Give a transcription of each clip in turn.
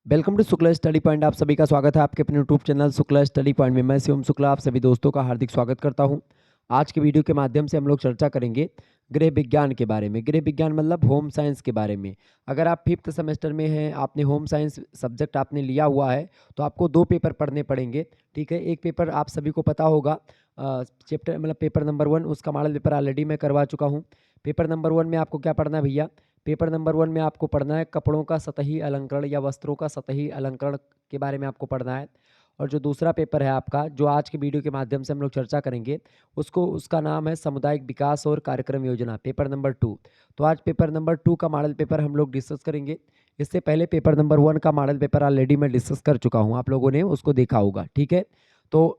Welcome to Shukla study point. आप सभी का स्वागत है आपके अपने YouTube channel Shukla study point में। मैं शिवम शुक्ला आप सभी दोस्तों का हार्दिक स्वागत करता हूं। आज के वीडियो के माध्यम से हम लोग चर्चा करेंगे गृह विज्ञान के बारे में। गृह विज्ञान मतलब होम साइंस के बारे में। अगर आप 5th सेमेस्टर में हैं, आपने होम साइंस सब्जेक्ट आपने लिया हुआ है, तो आपको 2 पेपर पढ़ने पड़ेंगे। ठीक है, एक पेपर आप सभी को पता होगा, चैप्टर मतलब पेपर नंबर 1, उसका मॉडल पेपर ऑलरेडी मैं करवा चुका हूँ। पेपर नंबर 1 में आपको क्या पढ़ना है भैया? पेपर नंबर 1 में आपको पढ़ना है कपड़ों का सतही अलंकरण या वस्त्रों का सतही अलंकरण के बारे में आपको पढ़ना है। और जो दूसरा पेपर है आपका, जो आज के वीडियो के माध्यम से हम लोग चर्चा करेंगे, उसका नाम है सामुदायिक विकास और कार्यक्रम योजना, पेपर नंबर 2। तो आज पेपर नंबर 2 का मॉडल पेपर हम लोग डिस्कस करेंगे। इससे पहले पेपर नंबर 1 का मॉडल पेपर ऑलरेडी मैं डिस्कस कर चुका हूँ, आप लोगों ने उसको देखा होगा। ठीक है, तो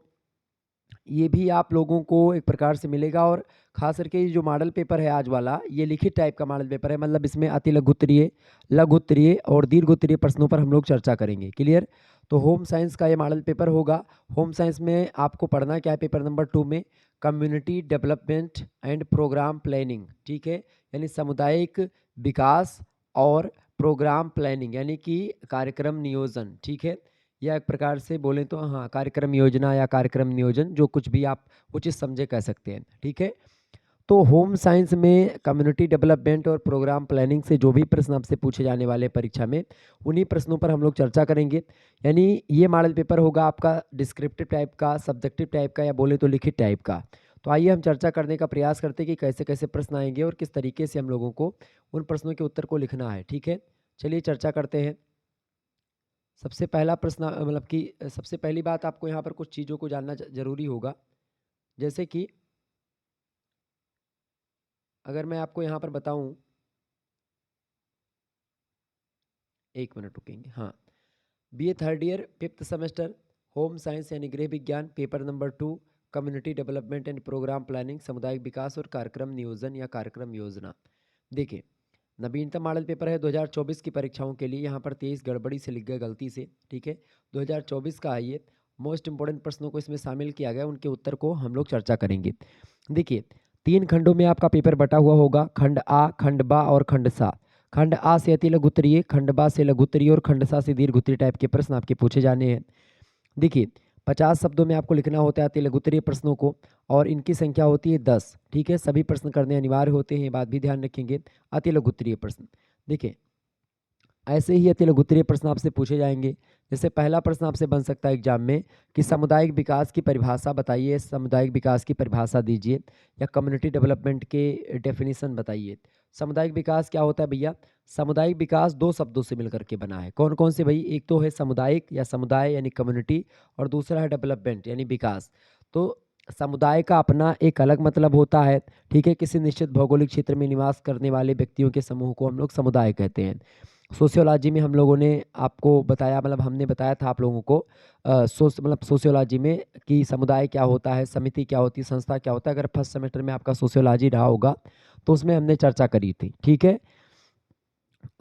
ये भी आप लोगों को एक प्रकार से मिलेगा। और खास करके ये जो मॉडल पेपर है आज वाला, ये लिखित टाइप का मॉडल पेपर है, मतलब इसमें अति लघुत्तरीय, लघुत्तरीय और दीर्घोत्तरीय प्रश्नों पर हम लोग चर्चा करेंगे। क्लियर? तो होम साइंस का ये मॉडल पेपर होगा। होम साइंस में आपको पढ़ना क्या है पेपर नंबर 2 में? Community development and programme planning. ठीक है, यानी सामुदायिक विकास और प्रोग्राम प्लानिंग यानी कि कार्यक्रम नियोजन। ठीक है, या एक प्रकार से बोलें तो हाँ, कार्यक्रम योजना या कार्यक्रम नियोजन, जो कुछ भी आप उचित समझे कह सकते हैं। ठीक है, तो होम साइंस में कम्युनिटी डेवलपमेंट और प्रोग्राम प्लानिंग से जो भी प्रश्न आपसे पूछे जाने वाले परीक्षा में, उन्हीं प्रश्नों पर हम लोग चर्चा करेंगे। यानी ये मॉडल पेपर होगा आपका डिस्क्रिप्टिव टाइप का, सब्जेक्टिव टाइप का, या बोले तो लिखित टाइप का। तो आइए हम चर्चा करने का प्रयास करते हैं कि कैसे कैसे प्रश्न आएंगे और किस तरीके से हम लोगों को उन प्रश्नों के उत्तर को लिखना है। ठीक है, चलिए चर्चा करते हैं। सबसे पहला प्रश्न मतलब कि सबसे पहली बात, आपको यहाँ पर कुछ चीज़ों को जानना जरूरी होगा। जैसे कि अगर मैं आपको यहाँ पर बताऊं, 1 मिनट रुकेंगे। हाँ, BA third year 5th semester, home science यानी गृह विज्ञान, paper number 2, community development and programme planning, सामुदायिक विकास और कार्यक्रम नियोजन या कार्यक्रम योजना। देखिए, नवीनतम मॉडल पेपर है 2024 की परीक्षाओं के लिए। यहाँ पर 23 गड़बड़ी से लिख गए, गलती से। ठीक है, 2024 का है ये। मोस्ट इंपॉर्टेंट प्रश्नों को इसमें शामिल किया गया, उनके उत्तर को हम लोग चर्चा करेंगे। देखिए, 3 खंडों में आपका पेपर बटा हुआ होगा, खंड आ, खंड बा और खंड सा। खंड आ से अति लघु उत्तरीय, खंड बा से लघु उत्तरीय और खंड सा से दीर्घ उत्तरीय टाइप के प्रश्न आपके पूछे जाने हैं। देखिए, 50 शब्दों में आपको लिखना होता है अति लघु उत्तरीय प्रश्नों को, और इनकी संख्या होती है 10। ठीक है, सभी प्रश्न करने अनिवार्य होते हैं, ये बात भी ध्यान रखेंगे। अति लघु उत्तरीय प्रश्न, देखिए ऐसे ही अति लघु उत्तरीय प्रश्न आपसे पूछे जाएंगे। जैसे पहला प्रश्न आपसे बन सकता है एग्जाम में कि सामुदायिक विकास की परिभाषा बताइए, सामुदायिक विकास की परिभाषा दीजिए, या कम्युनिटी डेवलपमेंट के डेफिनेशन बताइए। सामुदायिक विकास क्या होता है भैया? सामुदायिक विकास 2 शब्दों से मिलकर के बना है। कौन कौन से भाई? एक तो है सामुदायिक या समुदाय यानी कम्युनिटी, और दूसरा है डेवलपमेंट यानी विकास। तो समुदाय का अपना एक अलग मतलब होता है। ठीक है, किसी निश्चित भौगोलिक क्षेत्र में निवास करने वाले व्यक्तियों के समूह को हम लोग समुदाय कहते हैं। सोशियोलॉजी में हम लोगों ने आपको बताया, मतलब हमने बताया था आप लोगों को मतलब सोशियोलॉजी में कि समुदाय क्या होता है, समिति क्या होती है, संस्था क्या होता है। अगर फर्स्ट सेमेस्टर में आपका सोशियोलॉजी रहा होगा तो उसमें हमने चर्चा करी थी। ठीक है,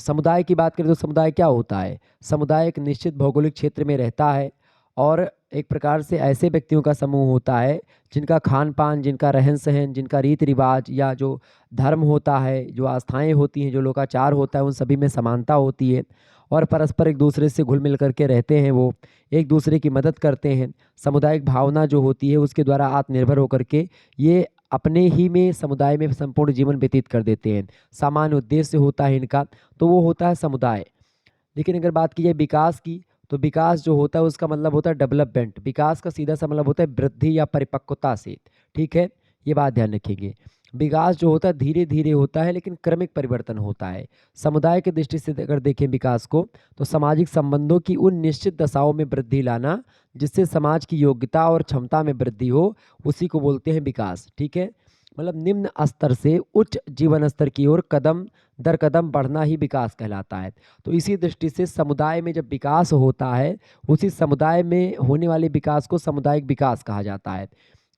समुदाय की बात करें तो समुदाय क्या होता है? समुदाय एक निश्चित भौगोलिक क्षेत्र में रहता है, और एक प्रकार से ऐसे व्यक्तियों का समूह होता है जिनका खान पान, जिनका रहन सहन, जिनका रीति रिवाज या जो धर्म होता है, जो आस्थाएं होती हैं, जो लोकाचार होता है, उन सभी में समानता होती है, और परस्पर एक दूसरे से घुल मिल करके रहते हैं। वो एक दूसरे की मदद करते हैं। सामुदायिक भावना जो होती है उसके द्वारा आत्मनिर्भर होकर के ये अपने ही में समुदाय में संपूर्ण जीवन व्यतीत कर देते हैं। सामान्य उद्देश्य होता है इनका, तो वो होता है समुदाय। लेकिन अगर बात की जाए विकास की, तो विकास जो होता है उसका मतलब होता है डेवलपमेंट। विकास का सीधा सा मतलब होता है वृद्धि या परिपक्वता से। ठीक है, ये बात ध्यान रखेंगे। विकास जो होता है धीरे धीरे होता है, लेकिन क्रमिक परिवर्तन होता है। समुदाय की दृष्टि से अगर देखें विकास को, तो सामाजिक संबंधों की उन निश्चित दशाओं में वृद्धि लाना जिससे समाज की योग्यता और क्षमता में वृद्धि हो, उसी को बोलते हैं विकास। ठीक है, मतलब निम्न स्तर से उच्च जीवन स्तर की ओर कदम दर कदम बढ़ना ही विकास कहलाता है। तो इसी दृष्टि से समुदाय में जब विकास होता है, उसी समुदाय में होने वाले विकास को सामुदायिक विकास कहा जाता है।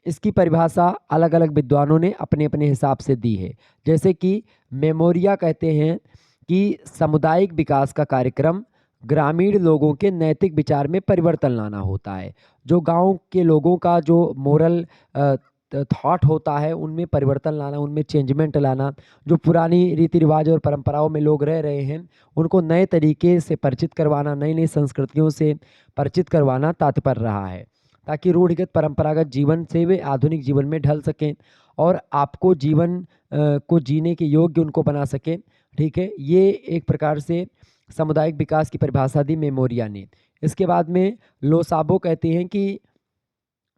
इसकी परिभाषा अलग अलग विद्वानों ने अपने अपने हिसाब से दी है। जैसे कि मेमोरिया कहते हैं कि सामुदायिक विकास का कार्यक्रम ग्रामीण लोगों के नैतिक विचार में परिवर्तन लाना होता है। जो गांव के लोगों का जो मोरल थॉट होता है उनमें परिवर्तन लाना, उनमें चेंजमेंट लाना, जो पुरानी रीति रिवाज और परंपराओं में लोग रह रहे हैं उनको नए तरीके से परिचित करवाना, नई नई संस्कृतियों से परिचित करवाना तात्पर्य रहा है, ताकि रूढ़िगत परंपरागत जीवन से वे आधुनिक जीवन में ढल सकें और आपको जीवन को जीने के योग्य उनको बना सकें। ठीक है, ये एक प्रकार से सामुदायिक विकास की परिभाषा दी मेमोरिया ने। इसके बाद में लोसाबो कहते हैं कि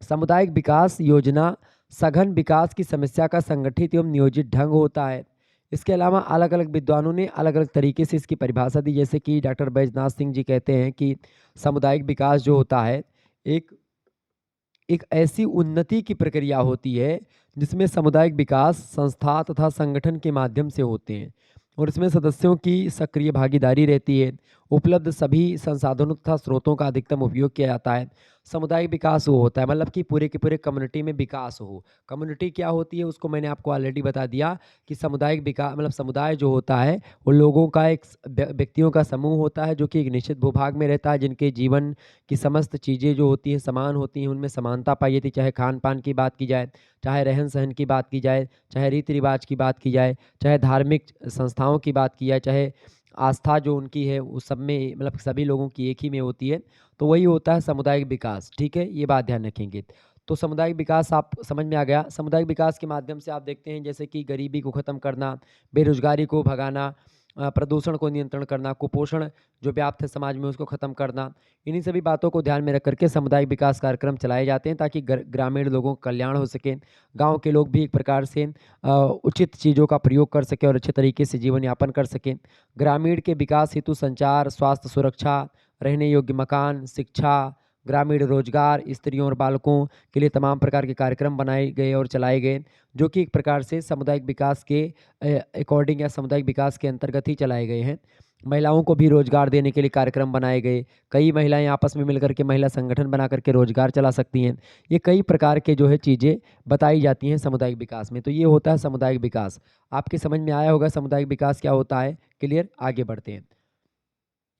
सामुदायिक विकास योजना सघन विकास की समस्या का संगठित एवं नियोजित ढंग होता है। इसके अलावा अलग अलग विद्वानों ने अलग अलग तरीके से इसकी परिभाषा दी, जैसे कि डॉक्टर बैजनाथ सिंह जी कहते हैं कि सामुदायिक विकास जो होता है एक एक ऐसी उन्नति की प्रक्रिया होती है जिसमें सामुदायिक विकास संस्था तथा संगठन के माध्यम से होते हैं और इसमें सदस्यों की सक्रिय भागीदारी रहती है। उपलब्ध सभी संसाधनों तथा स्रोतों का अधिकतम उपयोग किया जाता है। सामुदायिक विकास वो होता है मतलब कि पूरे के पूरे कम्युनिटी में विकास हो। कम्युनिटी क्या होती है उसको मैंने आपको ऑलरेडी बता दिया कि सामुदायिक विकास मतलब समुदाय जो होता है वो लोगों का एक व्यक्तियों का समूह होता है जो कि एक निश्चित भूभाग में रहता है, जिनके जीवन की समस्त चीज़ें जो होती हैं समान होती हैं, उनमें समानता पाई जाती है। चाहे खान पान की बात की जाए, चाहे रहन सहन की बात की जाए, चाहे रीति रिवाज की बात की जाए, चाहे धार्मिक संस्थाओं की बात की जाए, चाहे आस्था जो उनकी है उस सब में मतलब सभी लोगों की एक ही में होती है। तो वही होता है सामुदायिक विकास। ठीक है, ये बात ध्यान रखेंगे। तो सामुदायिक विकास आप समझ में आ गया। सामुदायिक विकास के माध्यम से आप देखते हैं जैसे कि गरीबी को ख़त्म करना, बेरोजगारी को भगाना, प्रदूषण को नियंत्रण करना, कुपोषण जो व्याप्त है समाज में उसको ख़त्म करना, इन्हीं सभी बातों को ध्यान में रख करके सामुदायिक विकास कार्यक्रम चलाए जाते हैं ताकि ग्रामीण लोगों का कल्याण हो सके, गांव के लोग भी एक प्रकार से उचित चीज़ों का प्रयोग कर सकें और अच्छे तरीके से जीवन यापन कर सकें। ग्रामीण के विकास हेतु संचार, स्वास्थ्य सुरक्षा, रहने योग्य मकान, शिक्षा, ग्रामीण रोजगार, स्त्रियों और बालकों के लिए तमाम प्रकार के कार्यक्रम बनाए गए और चलाए गए, जो कि एक प्रकार से सामुदायिक विकास के अकॉर्डिंग या सामुदायिक विकास के अंतर्गत ही चलाए गए हैं। महिलाओं को भी रोजगार देने के लिए कार्यक्रम बनाए गए। कई महिलाएं आपस में मिलकर के महिला संगठन बना करके रोजगार चला सकती हैं। ये कई प्रकार के जो है चीज़ें बताई जाती हैं सामुदायिक विकास में। तो ये होता है सामुदायिक विकास। आपके समझ में आया होगा सामुदायिक विकास क्या होता है। क्लियर, आगे बढ़ते हैं।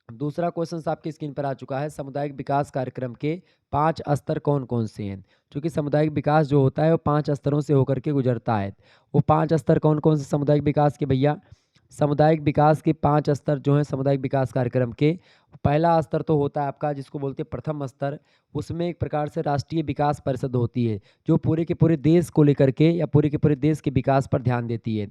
दूसरा क्वेश्चन आपकी स्क्रीन पर आ चुका है, सामुदायिक विकास कार्यक्रम के 5 स्तर कौन कौन से हैं। क्योंकि सामुदायिक विकास जो होता है वो 5 स्तरों से होकर के गुजरता है। वो 5 स्तर कौन कौन से सामुदायिक विकास के भैया? सामुदायिक विकास के 5 स्तर जो हैं सामुदायिक विकास कार्यक्रम के, पहला स्तर तो होता है आपका जिसको बोलते हैं प्रथम स्तर। उसमें एक प्रकार से राष्ट्रीय विकास परिषद होती है जो पूरे के पूरे देश को लेकर के या पूरे के पूरे देश के विकास पर ध्यान देती है।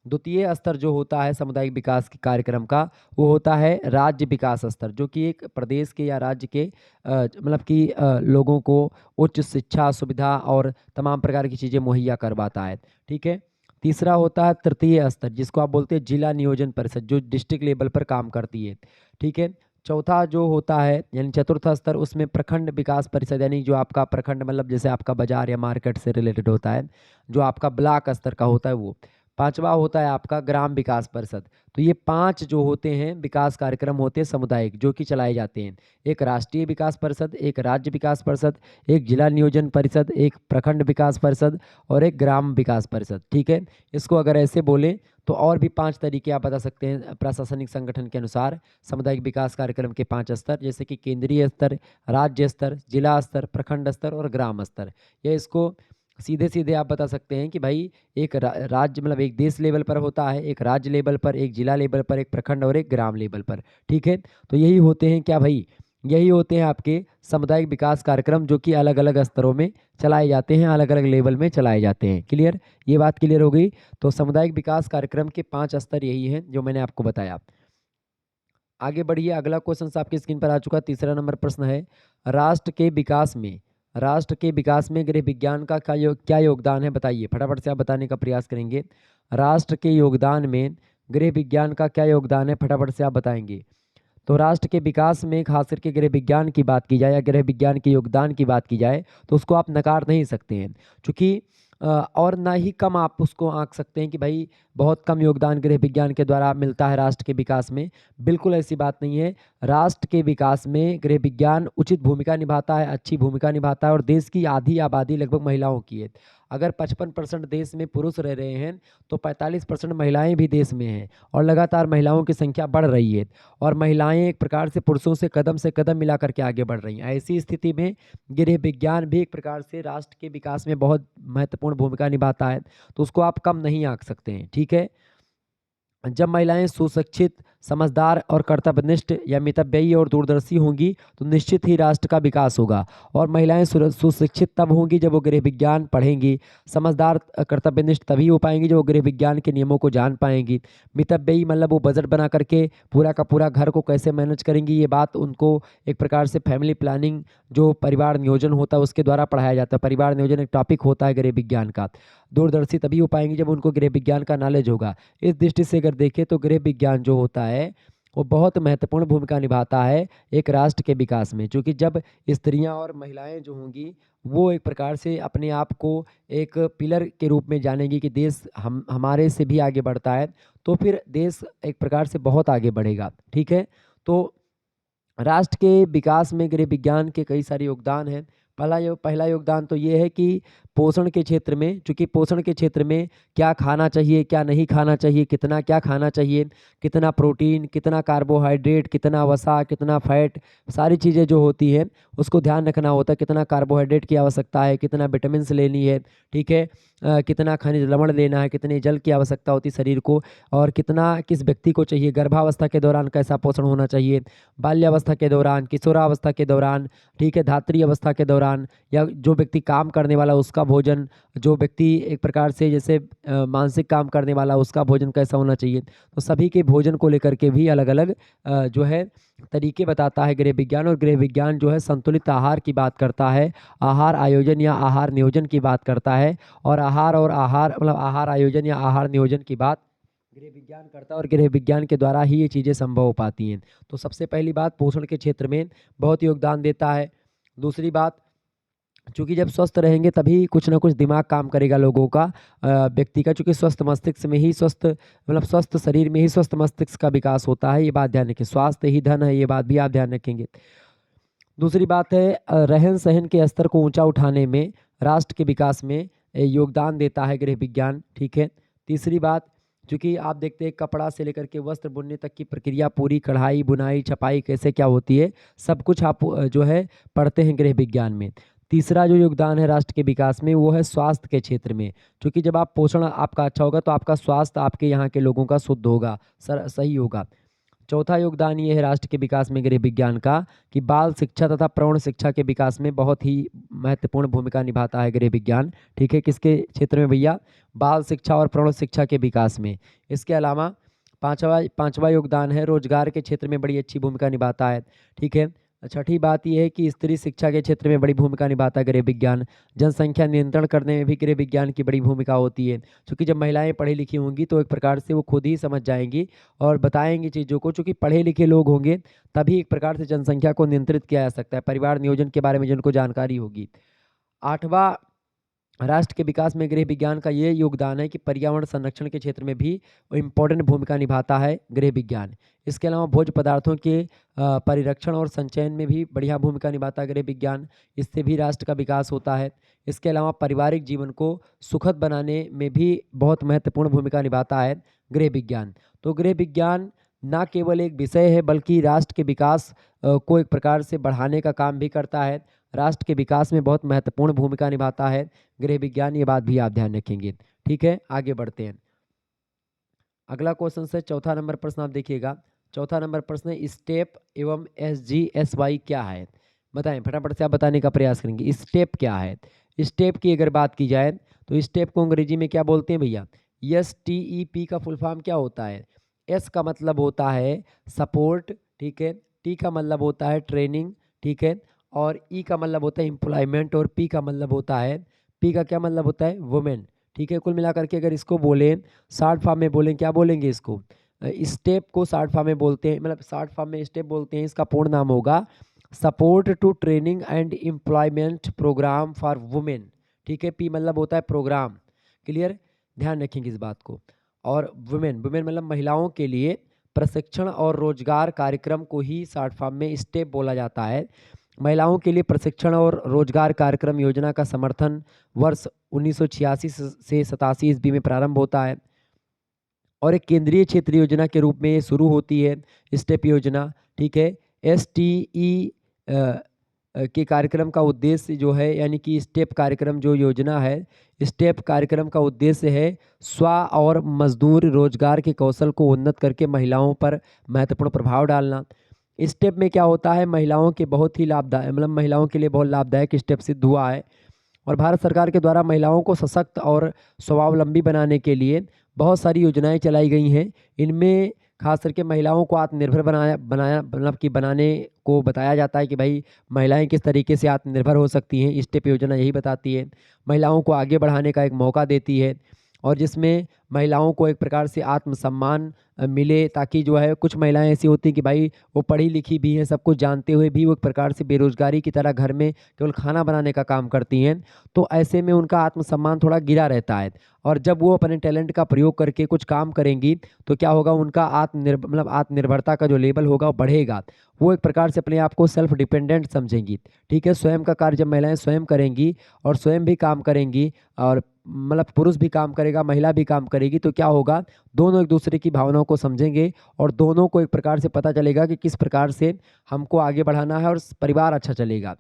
द्वितीय स्तर जो होता है सामुदायिक विकास के कार्यक्रम का वो होता है राज्य विकास स्तर, जो कि एक प्रदेश के या राज्य के मतलब कि लोगों को उच्च शिक्षा सुविधा और तमाम प्रकार की चीज़ें मुहैया करवाता है। ठीक है, तीसरा होता है तृतीय स्तर जिसको आप बोलते हैं जिला नियोजन परिषद, जो डिस्ट्रिक्ट लेवल पर काम करती है। ठीक है, चौथा जो होता है यानी चतुर्थ स्तर, उसमें प्रखंड विकास परिषद यानी जो आपका प्रखंड मतलब जैसे आपका बाजार या मार्केट से रिलेटेड होता है, जो आपका ब्लॉक स्तर का होता है वो। पांचवा होता है आपका ग्राम विकास परिषद। तो ये 5 जो होते हैं विकास कार्यक्रम होते हैं सामुदायिक जो कि चलाए जाते हैं। एक राष्ट्रीय विकास परिषद, एक राज्य विकास परिषद, एक जिला नियोजन परिषद, एक प्रखंड विकास परिषद और एक ग्राम विकास परिषद। ठीक है, इसको अगर ऐसे बोले तो और भी 5 तरीके आप बता सकते हैं प्रशासनिक संगठन के अनुसार सामुदायिक विकास कार्यक्रम के 5 स्तर, जैसे कि केंद्रीय स्तर, राज्य स्तर, जिला स्तर, प्रखंड स्तर और ग्राम स्तर। या इसको सीधे सीधे आप बता सकते हैं कि भाई एक राज्य मतलब एक देश लेवल पर होता है, एक राज्य लेवल पर, एक जिला लेवल पर, एक प्रखंड और एक ग्राम लेवल पर। ठीक है, तो यही होते हैं क्या भाई, यही होते हैं आपके सामुदायिक विकास कार्यक्रम जो कि अलग अलग स्तरों में चलाए जाते हैं, अलग अलग लेवल में चलाए जाते हैं। क्लियर, ये बात क्लियर हो गई। तो सामुदायिक विकास कार्यक्रम के 5 स्तर यही हैं जो मैंने आपको बताया। आगे बढ़िए, अगला क्वेश्चन आपकी स्क्रीन पर आ चुका है। तीसरा नंबर प्रश्न है, राष्ट्र के विकास में गृह विज्ञान का क्या योगदान है बताइए। फटाफट से आप बताने का प्रयास करेंगे। राष्ट्र के योगदान में गृह विज्ञान का क्या योगदान है, फटाफट से आप बताएंगे। तो राष्ट्र के विकास में खास करके गृह विज्ञान की बात की जाए या गृह विज्ञान के योगदान की बात की जाए तो उसको आप नकार नहीं सकते हैं, क्योंकि और ना ही कम आप उसको आंक सकते हैं कि भाई बहुत कम योगदान गृह विज्ञान के द्वारा मिलता है राष्ट्र के विकास में। बिल्कुल ऐसी बात नहीं है। राष्ट्र के विकास में गृह विज्ञान उचित भूमिका निभाता है, अच्छी भूमिका निभाता है और देश की आधी आबादी लगभग महिलाओं की है। अगर 55% देश में पुरुष रह रहे हैं तो 45% महिलाएं भी देश में हैं और लगातार महिलाओं की संख्या बढ़ रही है और महिलाएं एक प्रकार से कदम मिला करके आगे बढ़ रही हैं। ऐसी स्थिति में गृह विज्ञान भी एक प्रकार से राष्ट्र के विकास में बहुत महत्वपूर्ण भूमिका निभाता है, तो उसको आप कम नहीं आंक सकते हैं। ठीक है, जब महिलाएं सुशिक्षित, समझदार और कर्तव्यनिष्ठ या मितव्ययी और दूरदर्शी होंगी तो निश्चित ही राष्ट्र का विकास होगा। और महिलाएं सुशिक्षित तब होंगी जब वो गृह विज्ञान पढ़ेंगी, समझदार कर्तव्यनिष्ठ तभी हो पाएंगी जब वो गृह विज्ञान के नियमों को जान पाएंगी, मितव्ययी मतलब वो बजट बना करके पूरा का पूरा घर को कैसे मैनेज करेंगी, ये बात उनको एक प्रकार से फैमिली प्लानिंग जो परिवार नियोजन होता है उसके द्वारा पढ़ाया जाता है। परिवार नियोजन एक टॉपिक होता है गृह विज्ञान का। दूरदर्शी तभी हो पाएंगी जब उनको गृह विज्ञान का नॉलेज होगा। इस दृष्टि से अगर देखें तो गृह विज्ञान जो होता है वो बहुत महत्वपूर्ण भूमिका निभाता है एक राष्ट्र के विकास में, क्योंकि जब स्त्रियां और महिलाएं जो होंगी वो एक प्रकार से अपने आप को एक पिलर के रूप में जानेंगी कि देश हमारे से भी आगे बढ़ता है, तो फिर देश एक प्रकार से बहुत आगे बढ़ेगा। ठीक है, तो राष्ट्र के विकास में गृह विज्ञान के कई सारे योगदान हैं। पहला योगदान तो ये है कि पोषण के क्षेत्र में, चूँकि पोषण के क्षेत्र में क्या खाना चाहिए, क्या नहीं खाना चाहिए, कितना क्या खाना चाहिए, कितना प्रोटीन, कितना कार्बोहाइड्रेट, कितना वसा, कितना फैट, सारी चीज़ें जो होती हैं उसको ध्यान रखना होता है। कितना कार्बोहाइड्रेट की आवश्यकता है, कितना विटामिन लेनी है, ठीक है, कितना खनिज लवण लेना है, कितने जल की आवश्यकता होती है शरीर को, और कितना किस व्यक्ति को चाहिए, गर्भावस्था के दौरान कैसा पोषण होना चाहिए, बाल्यावस्था के दौरान, किशोरावस्था के दौरान, ठीक है, धात्री अवस्था के दौरान, या जो व्यक्ति काम करने वाला उसका भोजन, जो व्यक्ति एक प्रकार से जैसे मानसिक काम करने वाला उसका भोजन कैसा होना चाहिए। तो सभी के भोजन को लेकर के भी अलग अलग जो है तरीके बताता है गृह विज्ञान। और गृह विज्ञान जो है संतुलित आहार की बात करता है, आहार आयोजन या आहार नियोजन की बात करता है, और आहार मतलब आहार आयोजन या आहार नियोजन की बात गृह विज्ञान करता है, और गृह विज्ञान के द्वारा ही ये चीज़ें संभव हो पाती हैं। तो सबसे पहली बात, पोषण के क्षेत्र में बहुत योगदान देता है। दूसरी बात, चूँकि जब स्वस्थ रहेंगे तभी कुछ ना कुछ दिमाग काम करेगा लोगों का, व्यक्ति का, चूँकि स्वस्थ मस्तिष्क में ही स्वस्थ शरीर में ही स्वस्थ मस्तिष्क का विकास होता है, ये बात ध्यान रखें। स्वास्थ्य ही धन है, ये बात भी आप ध्यान रखेंगे। दूसरी बात है, रहन सहन के स्तर को ऊंचा उठाने में राष्ट्र के विकास में योगदान देता है गृह विज्ञान। ठीक है, तीसरी बात, चूँकि आप देखते हैं कपड़ा से लेकर के वस्त्र बुनने तक की प्रक्रिया पूरी, कढ़ाई बुनाई छपाई कैसे क्या होती है, सब कुछ आप जो है पढ़ते हैं गृह विज्ञान में। तीसरा जो योगदान है राष्ट्र के विकास में वो है स्वास्थ्य के क्षेत्र में, क्योंकि जब आप पोषण आपका अच्छा होगा तो आपका स्वास्थ्य आपके यहाँ के लोगों का शुद्ध होगा, सही होगा। चौथा योगदान ये है राष्ट्र के विकास में गृह विज्ञान का कि बाल शिक्षा तथा प्रौढ़ शिक्षा के विकास में बहुत ही महत्वपूर्ण भूमिका निभाता है गृह विज्ञान। ठीक है, किसके क्षेत्र में भैया? बाल शिक्षा और प्रौढ़ शिक्षा के विकास में। इसके अलावा पांचवा योगदान है रोजगार के क्षेत्र में बड़ी अच्छी भूमिका निभाता है। ठीक है, छठी बात यह है कि स्त्री शिक्षा के क्षेत्र में बड़ी भूमिका निभाता है गृह विज्ञान। जनसंख्या नियंत्रण करने में भी गृह विज्ञान की बड़ी भूमिका होती है, क्योंकि जब महिलाएं पढ़ी लिखी होंगी तो एक प्रकार से वो खुद ही समझ जाएंगी और बताएंगी चीज़ों को, चूँकि पढ़े लिखे लोग होंगे तभी एक प्रकार से जनसंख्या को नियंत्रित किया जा सकता है, परिवार नियोजन के बारे में जिनको जानकारी होगी। आठवां, राष्ट्र के विकास में गृह विज्ञान का ये योगदान है कि पर्यावरण संरक्षण के क्षेत्र में भी इम्पोर्टेंट भूमिका निभाता है गृह विज्ञान। इसके अलावा भोज्य पदार्थों के परिरक्षण और संचयन में भी बढ़िया भूमिका निभाता है गृह विज्ञान, इससे भी राष्ट्र का विकास होता है। इसके अलावा पारिवारिक जीवन को सुखद बनाने में भी बहुत महत्वपूर्ण भूमिका निभाता है गृह विज्ञान। तो गृह विज्ञान न केवल एक विषय है बल्कि राष्ट्र के विकास को एक प्रकार से बढ़ाने का काम भी करता है, राष्ट्र के विकास में बहुत महत्वपूर्ण भूमिका निभाता है गृह विज्ञान, ये बात भी आप ध्यान रखेंगे। ठीक है, आगे बढ़ते हैं। अगला क्वेश्चन से चौथा नंबर प्रश्न आप देखिएगा। चौथा नंबर प्रश्न है स्टेप एवं SGSY क्या है? बताएं, फटाफट से आप बताने का प्रयास करेंगे। स्टेप क्या है? स्टेप की अगर बात की जाए तो स्टेप को अंग्रेजी में क्या बोलते हैं भैया? STEP का फुल फॉर्म क्या होता है? S का मतलब होता है सपोर्ट, ठीक है, T का मतलब होता है ट्रेनिंग, ठीक है, और E का मतलब होता है एम्प्लॉयमेंट, और P का मतलब होता है, P का क्या मतलब होता है? वुमेन। ठीक है, कुल मिलाकर के अगर इसको बोलें शॉर्ट फॉर्म में बोलें, क्या बोलेंगे इसको? स्टेप को शॉर्ट फॉर्म में बोलते हैं, मतलब शॉर्ट फॉर्म में स्टेप बोलते हैं, इसका पूर्ण नाम होगा support to training and employment programme for women. ठीक है, पी मतलब होता है प्रोग्राम, क्लियर, ध्यान रखेंगे इस बात को। और वुमेन मतलब महिलाओं के लिए प्रशिक्षण और रोजगार कार्यक्रम को ही शॉर्ट फॉर्म में स्टेप बोला जाता है। महिलाओं के लिए प्रशिक्षण और रोजगार कार्यक्रम योजना का समर्थन वर्ष 1986 से 87 ईस्वी में प्रारंभ होता है और एक केंद्रीय क्षेत्र योजना के रूप में ये शुरू होती है, स्टेप योजना। ठीक है, STE के कार्यक्रम का उद्देश्य जो है, यानी कि स्टेप कार्यक्रम जो योजना है, स्टेप कार्यक्रम का उद्देश्य है स्व और मजदूर रोजगार के कौशल को उन्नत करके महिलाओं पर महत्वपूर्ण प्रभाव डालना। स्टेप में क्या होता है, महिलाओं के बहुत ही लाभदायक, मतलब महिलाओं के लिए बहुत लाभदायक स्टेप सिद्ध हुआ है और भारत सरकार के द्वारा महिलाओं को सशक्त और स्वावलंबी बनाने के लिए बहुत सारी योजनाएं चलाई गई हैं। इनमें खास करके महिलाओं को आत्मनिर्भर बनाया बनाया मतलब कि बनाने को बताया जाता है कि भाई महिलाएं किस तरीके से आत्मनिर्भर हो सकती हैं। स्टेप योजना यही बताती है, महिलाओं को आगे बढ़ाने का एक मौका देती है और जिसमें महिलाओं को एक प्रकार से आत्मसम्मान मिले, ताकि जो है कुछ महिलाएं ऐसी होती हैं कि भाई वो पढ़ी लिखी भी हैं, सब कुछ जानते हुए भी वो एक प्रकार से बेरोजगारी की तरह घर में केवल खाना बनाने का काम करती हैं, तो ऐसे में उनका आत्मसम्मान थोड़ा गिरा रहता है। और जब वो अपने टैलेंट का प्रयोग करके कुछ काम करेंगी तो क्या होगा, उनका आत्मनिर्भरता का जो लेवल होगा वो बढ़ेगा। वो एक प्रकार से अपने आप को सेल्फ डिपेंडेंट समझेंगी। ठीक है, स्वयं का कार्य जब महिलाएं स्वयं करेंगी और स्वयं भी काम करेंगी और मतलब पुरुष भी काम करेगा, महिला भी काम करेगी, तो क्या होगा, दोनों एक दूसरे की भावनाओं को समझेंगे और दोनों को एक प्रकार से पता चलेगा कि किस प्रकार से हमको आगे बढ़ाना है और परिवार अच्छा चलेगा।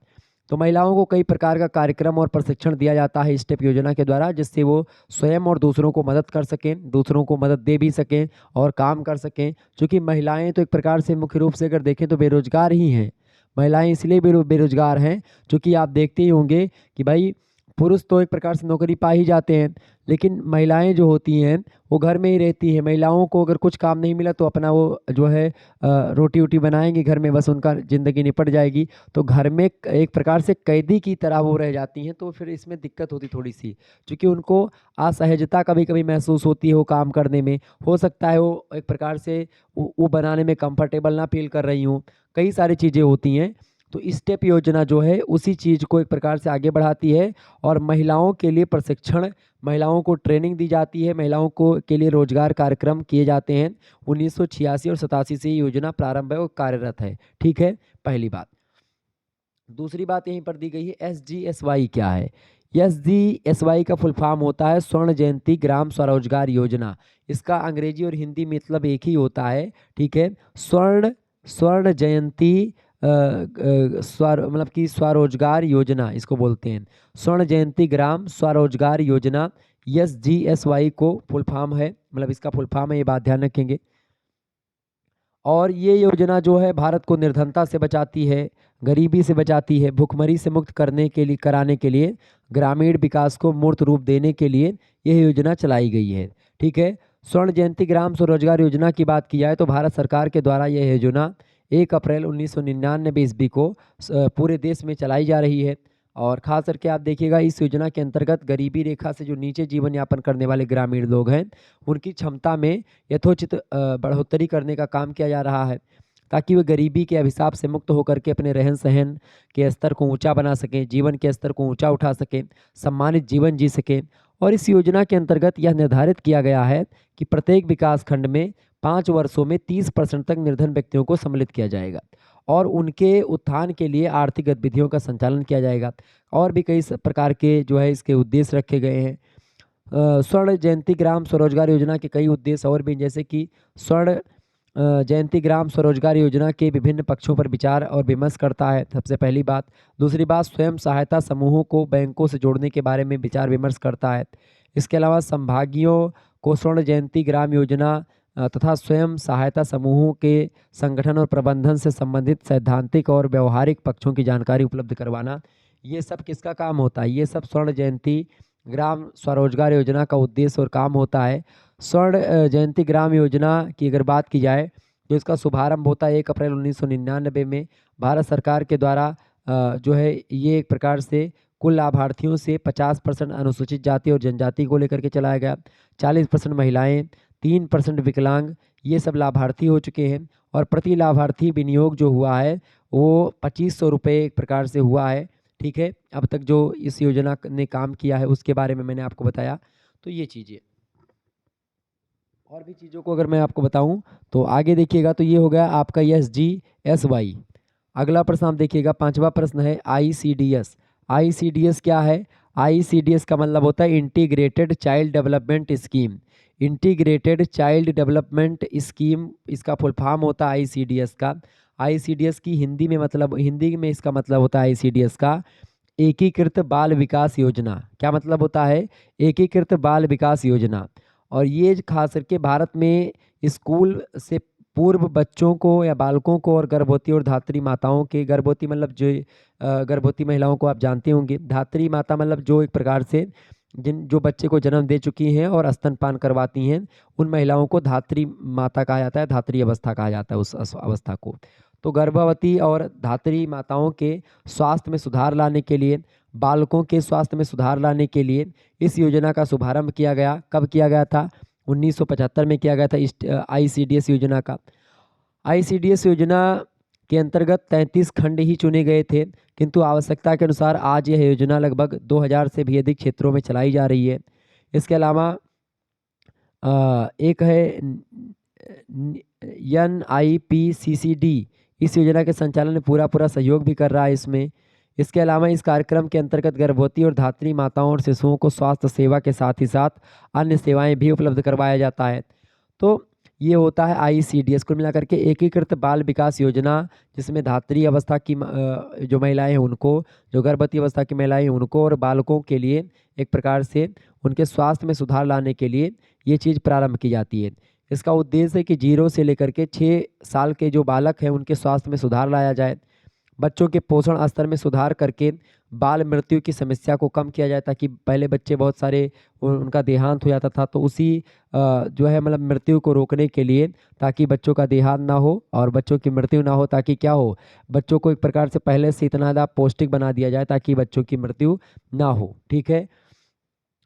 तो महिलाओं को कई प्रकार का कार्यक्रम और प्रशिक्षण दिया जाता है स्टेप योजना के द्वारा, जिससे वो स्वयं और दूसरों को मदद कर सकें, दूसरों को मदद दे भी सकें और काम कर सकें। क्योंकि महिलाएं तो एक प्रकार से मुख्य रूप से अगर देखें तो बेरोजगार ही हैं। महिलाएं इसलिए बेरोजगार हैं क्योंकि आप देखते ही होंगे कि भाई पुरुष तो एक प्रकार से नौकरी पा ही जाते हैं, लेकिन महिलाएं जो होती हैं वो घर में ही रहती हैं। महिलाओं को अगर कुछ काम नहीं मिला तो अपना वो जो है रोटी वोटी बनाएंगी घर में, बस उनका ज़िंदगी निपट जाएगी। तो घर में एक प्रकार से कैदी की तरह वो रह जाती हैं, तो फिर इसमें दिक्कत होती थोड़ी सी, क्योंकि उनको असहजता कभी कभी महसूस होती है वो काम करने में। हो सकता है वो एक प्रकार से वो बनाने में कंफर्टेबल ना फील कर रही हूँ, कई सारी चीज़ें होती हैं। तो स्टेप योजना जो है उसी चीज़ को एक प्रकार से आगे बढ़ाती है और महिलाओं के लिए प्रशिक्षण, महिलाओं को ट्रेनिंग दी जाती है, महिलाओं को के लिए रोजगार कार्यक्रम किए जाते हैं। 1986 और 87 से ये योजना प्रारंभ है और कार्यरत है। ठीक है, पहली बात। दूसरी बात यहीं पर दी गई है, SGSY क्या है। SGSY का फुल फॉर्म होता है स्वर्ण जयंती ग्राम स्वरोजगार योजना। इसका अंग्रेजी और हिंदी मतलब एक ही होता है। ठीक है, स्वर्ण स्वर्ण जयंती मतलब कि स्वरोजगार योजना इसको बोलते हैं, स्वर्ण जयंती ग्राम स्वरोजगार योजना। SGSY को फुल फॉर्म है, मतलब इसका फुल फॉर्म है, ये बात ध्यान रखेंगे। और ये योजना जो है भारत को निर्धनता से बचाती है, गरीबी से बचाती है, भुखमरी से मुक्त कराने के लिए, ग्रामीण विकास को मूर्त रूप देने के लिए यह योजना चलाई गई है। ठीक है, स्वर्ण जयंती ग्राम स्वरोजगार योजना की बात की जाए तो भारत सरकार के द्वारा यह योजना 1 अप्रैल 1999 ईस्वी को पूरे देश में चलाई जा रही है। और खास करके आप देखिएगा इस योजना के अंतर्गत गरीबी रेखा से जो नीचे जीवन यापन करने वाले ग्रामीण लोग हैं उनकी क्षमता में यथोचित बढ़ोतरी करने का काम किया जा रहा है, ताकि वे गरीबी के अभिशाप से मुक्त होकर के अपने रहन सहन के स्तर को ऊंचा बना सकें, जीवन के स्तर को ऊंचा उठा सकें, सम्मानित जीवन जी सकें। और इस योजना के अंतर्गत यह निर्धारित किया गया है कि प्रत्येक विकास खंड में 5 वर्षों में 30% तक निर्धन व्यक्तियों को सम्मिलित किया जाएगा और उनके उत्थान के लिए आर्थिक गतिविधियों का संचालन किया जाएगा। और भी कई प्रकार के जो है इसके उद्देश्य रखे गए हैं। स्वर्ण जयंती ग्राम स्वरोजगार योजना के कई उद्देश्य और भी, जैसे कि स्वर्ण जयंती ग्राम स्वरोजगार योजना के विभिन्न पक्षों पर विचार और विमर्श करता है, सबसे पहली बात। दूसरी बात, स्वयं सहायता समूहों को बैंकों से जोड़ने के बारे में विचार विमर्श करता है। इसके अलावा संभागियों को स्वर्ण जयंती ग्राम योजना तथा स्वयं सहायता समूहों के संगठन और प्रबंधन से संबंधित सैद्धांतिक और व्यवहारिक पक्षों की जानकारी उपलब्ध करवाना, ये सब किसका काम होता है, ये सब स्वर्ण जयंती ग्राम स्वरोजगार योजना का उद्देश्य और काम होता है। स्वर्ण जयंती ग्राम योजना की अगर बात की जाए तो इसका शुभारंभ होता है 1 अप्रैल 1999 में भारत सरकार के द्वारा। जो है ये एक प्रकार से कुल लाभार्थियों से 50% अनुसूचित जाति और जनजाति को लेकर के चलाया गया, 40% महिलाएं, 3% विकलांग, ये सब लाभार्थी हो चुके हैं। और प्रति लाभार्थी विनियोग जो हुआ है वो 2500 रुपये एक प्रकार से हुआ है। ठीक है, अब तक जो इस योजना ने काम किया है उसके बारे में मैंने आपको बताया। तो ये चीज़ें, और भी चीज़ों को अगर मैं आपको बताऊं तो आगे देखिएगा, तो ये हो गया आपका SGSY। अगला प्रश्न आप देखिएगा, पांचवा प्रश्न है ICDS। ICDS क्या है? ICDS का मतलब होता है integrated child development scheme. Integrated child development scheme इसका फुल फॉर्म होता है ICDS का। ICDS की हिंदी में इसका मतलब होता है ICDS का एकीकृत बाल विकास योजना। क्या मतलब होता है? एकीकृत बाल विकास योजना। और ये खास करके भारत में स्कूल से पूर्व बच्चों को या बालकों को और गर्भवती और धात्री माताओं के, गर्भवती मतलब जो गर्भवती महिलाओं को आप जानते होंगे, धात्री माता मतलब जो एक प्रकार से जो बच्चे को जन्म दे चुकी हैं और स्तनपान करवाती हैं, उन महिलाओं को धात्री माता कहा जाता है, धात्री अवस्था कहा जाता है उस अवस्था को। तो गर्भवती और धात्री माताओं के स्वास्थ्य में सुधार लाने के लिए, बालकों के स्वास्थ्य में सुधार लाने के लिए इस योजना का शुभारंभ किया गया। कब किया गया था? 1975 में किया गया था इस ICDS योजना का। ICDS योजना के अंतर्गत 33 खंड ही चुने गए थे, किंतु आवश्यकता के अनुसार आज यह योजना लगभग 2000 से भी अधिक क्षेत्रों में चलाई जा रही है। इसके अलावा एक है NIPCCD, इस योजना के संचालन में पूरा सहयोग भी कर रहा है इसमें। इसके अलावा इस कार्यक्रम के अंतर्गत गर्भवती और धात्री माताओं और शिशुओं को स्वास्थ्य सेवा के साथ ही साथ अन्य सेवाएं भी उपलब्ध करवाया जाता है। तो ये होता है ICDS। कुल मिलाकर के एकीकृत बाल विकास योजना, जिसमें धात्री अवस्था की जो महिलाएं हैं उनको, जो गर्भवती अवस्था की महिलाएं हैं उनको और बालकों के लिए एक प्रकार से उनके स्वास्थ्य में सुधार लाने के लिए ये चीज़ प्रारंभ की जाती है। इसका उद्देश्य है कि 0 से लेकर के 6 साल के जो बालक हैं उनके स्वास्थ्य में सुधार लाया जाए, बच्चों के पोषण स्तर में सुधार करके बाल मृत्यु की समस्या को कम किया जाए, ताकि पहले बच्चे बहुत सारे उनका देहांत हो जाता था, तो उसी जो है मतलब मृत्यु को रोकने के लिए, ताकि बच्चों का देहांत ना हो और बच्चों की मृत्यु ना हो, ताकि क्या हो, बच्चों को एक प्रकार से पहले से इतना ज़्यादा पौष्टिक बना दिया जाए ताकि बच्चों की मृत्यु ना हो। ठीक है।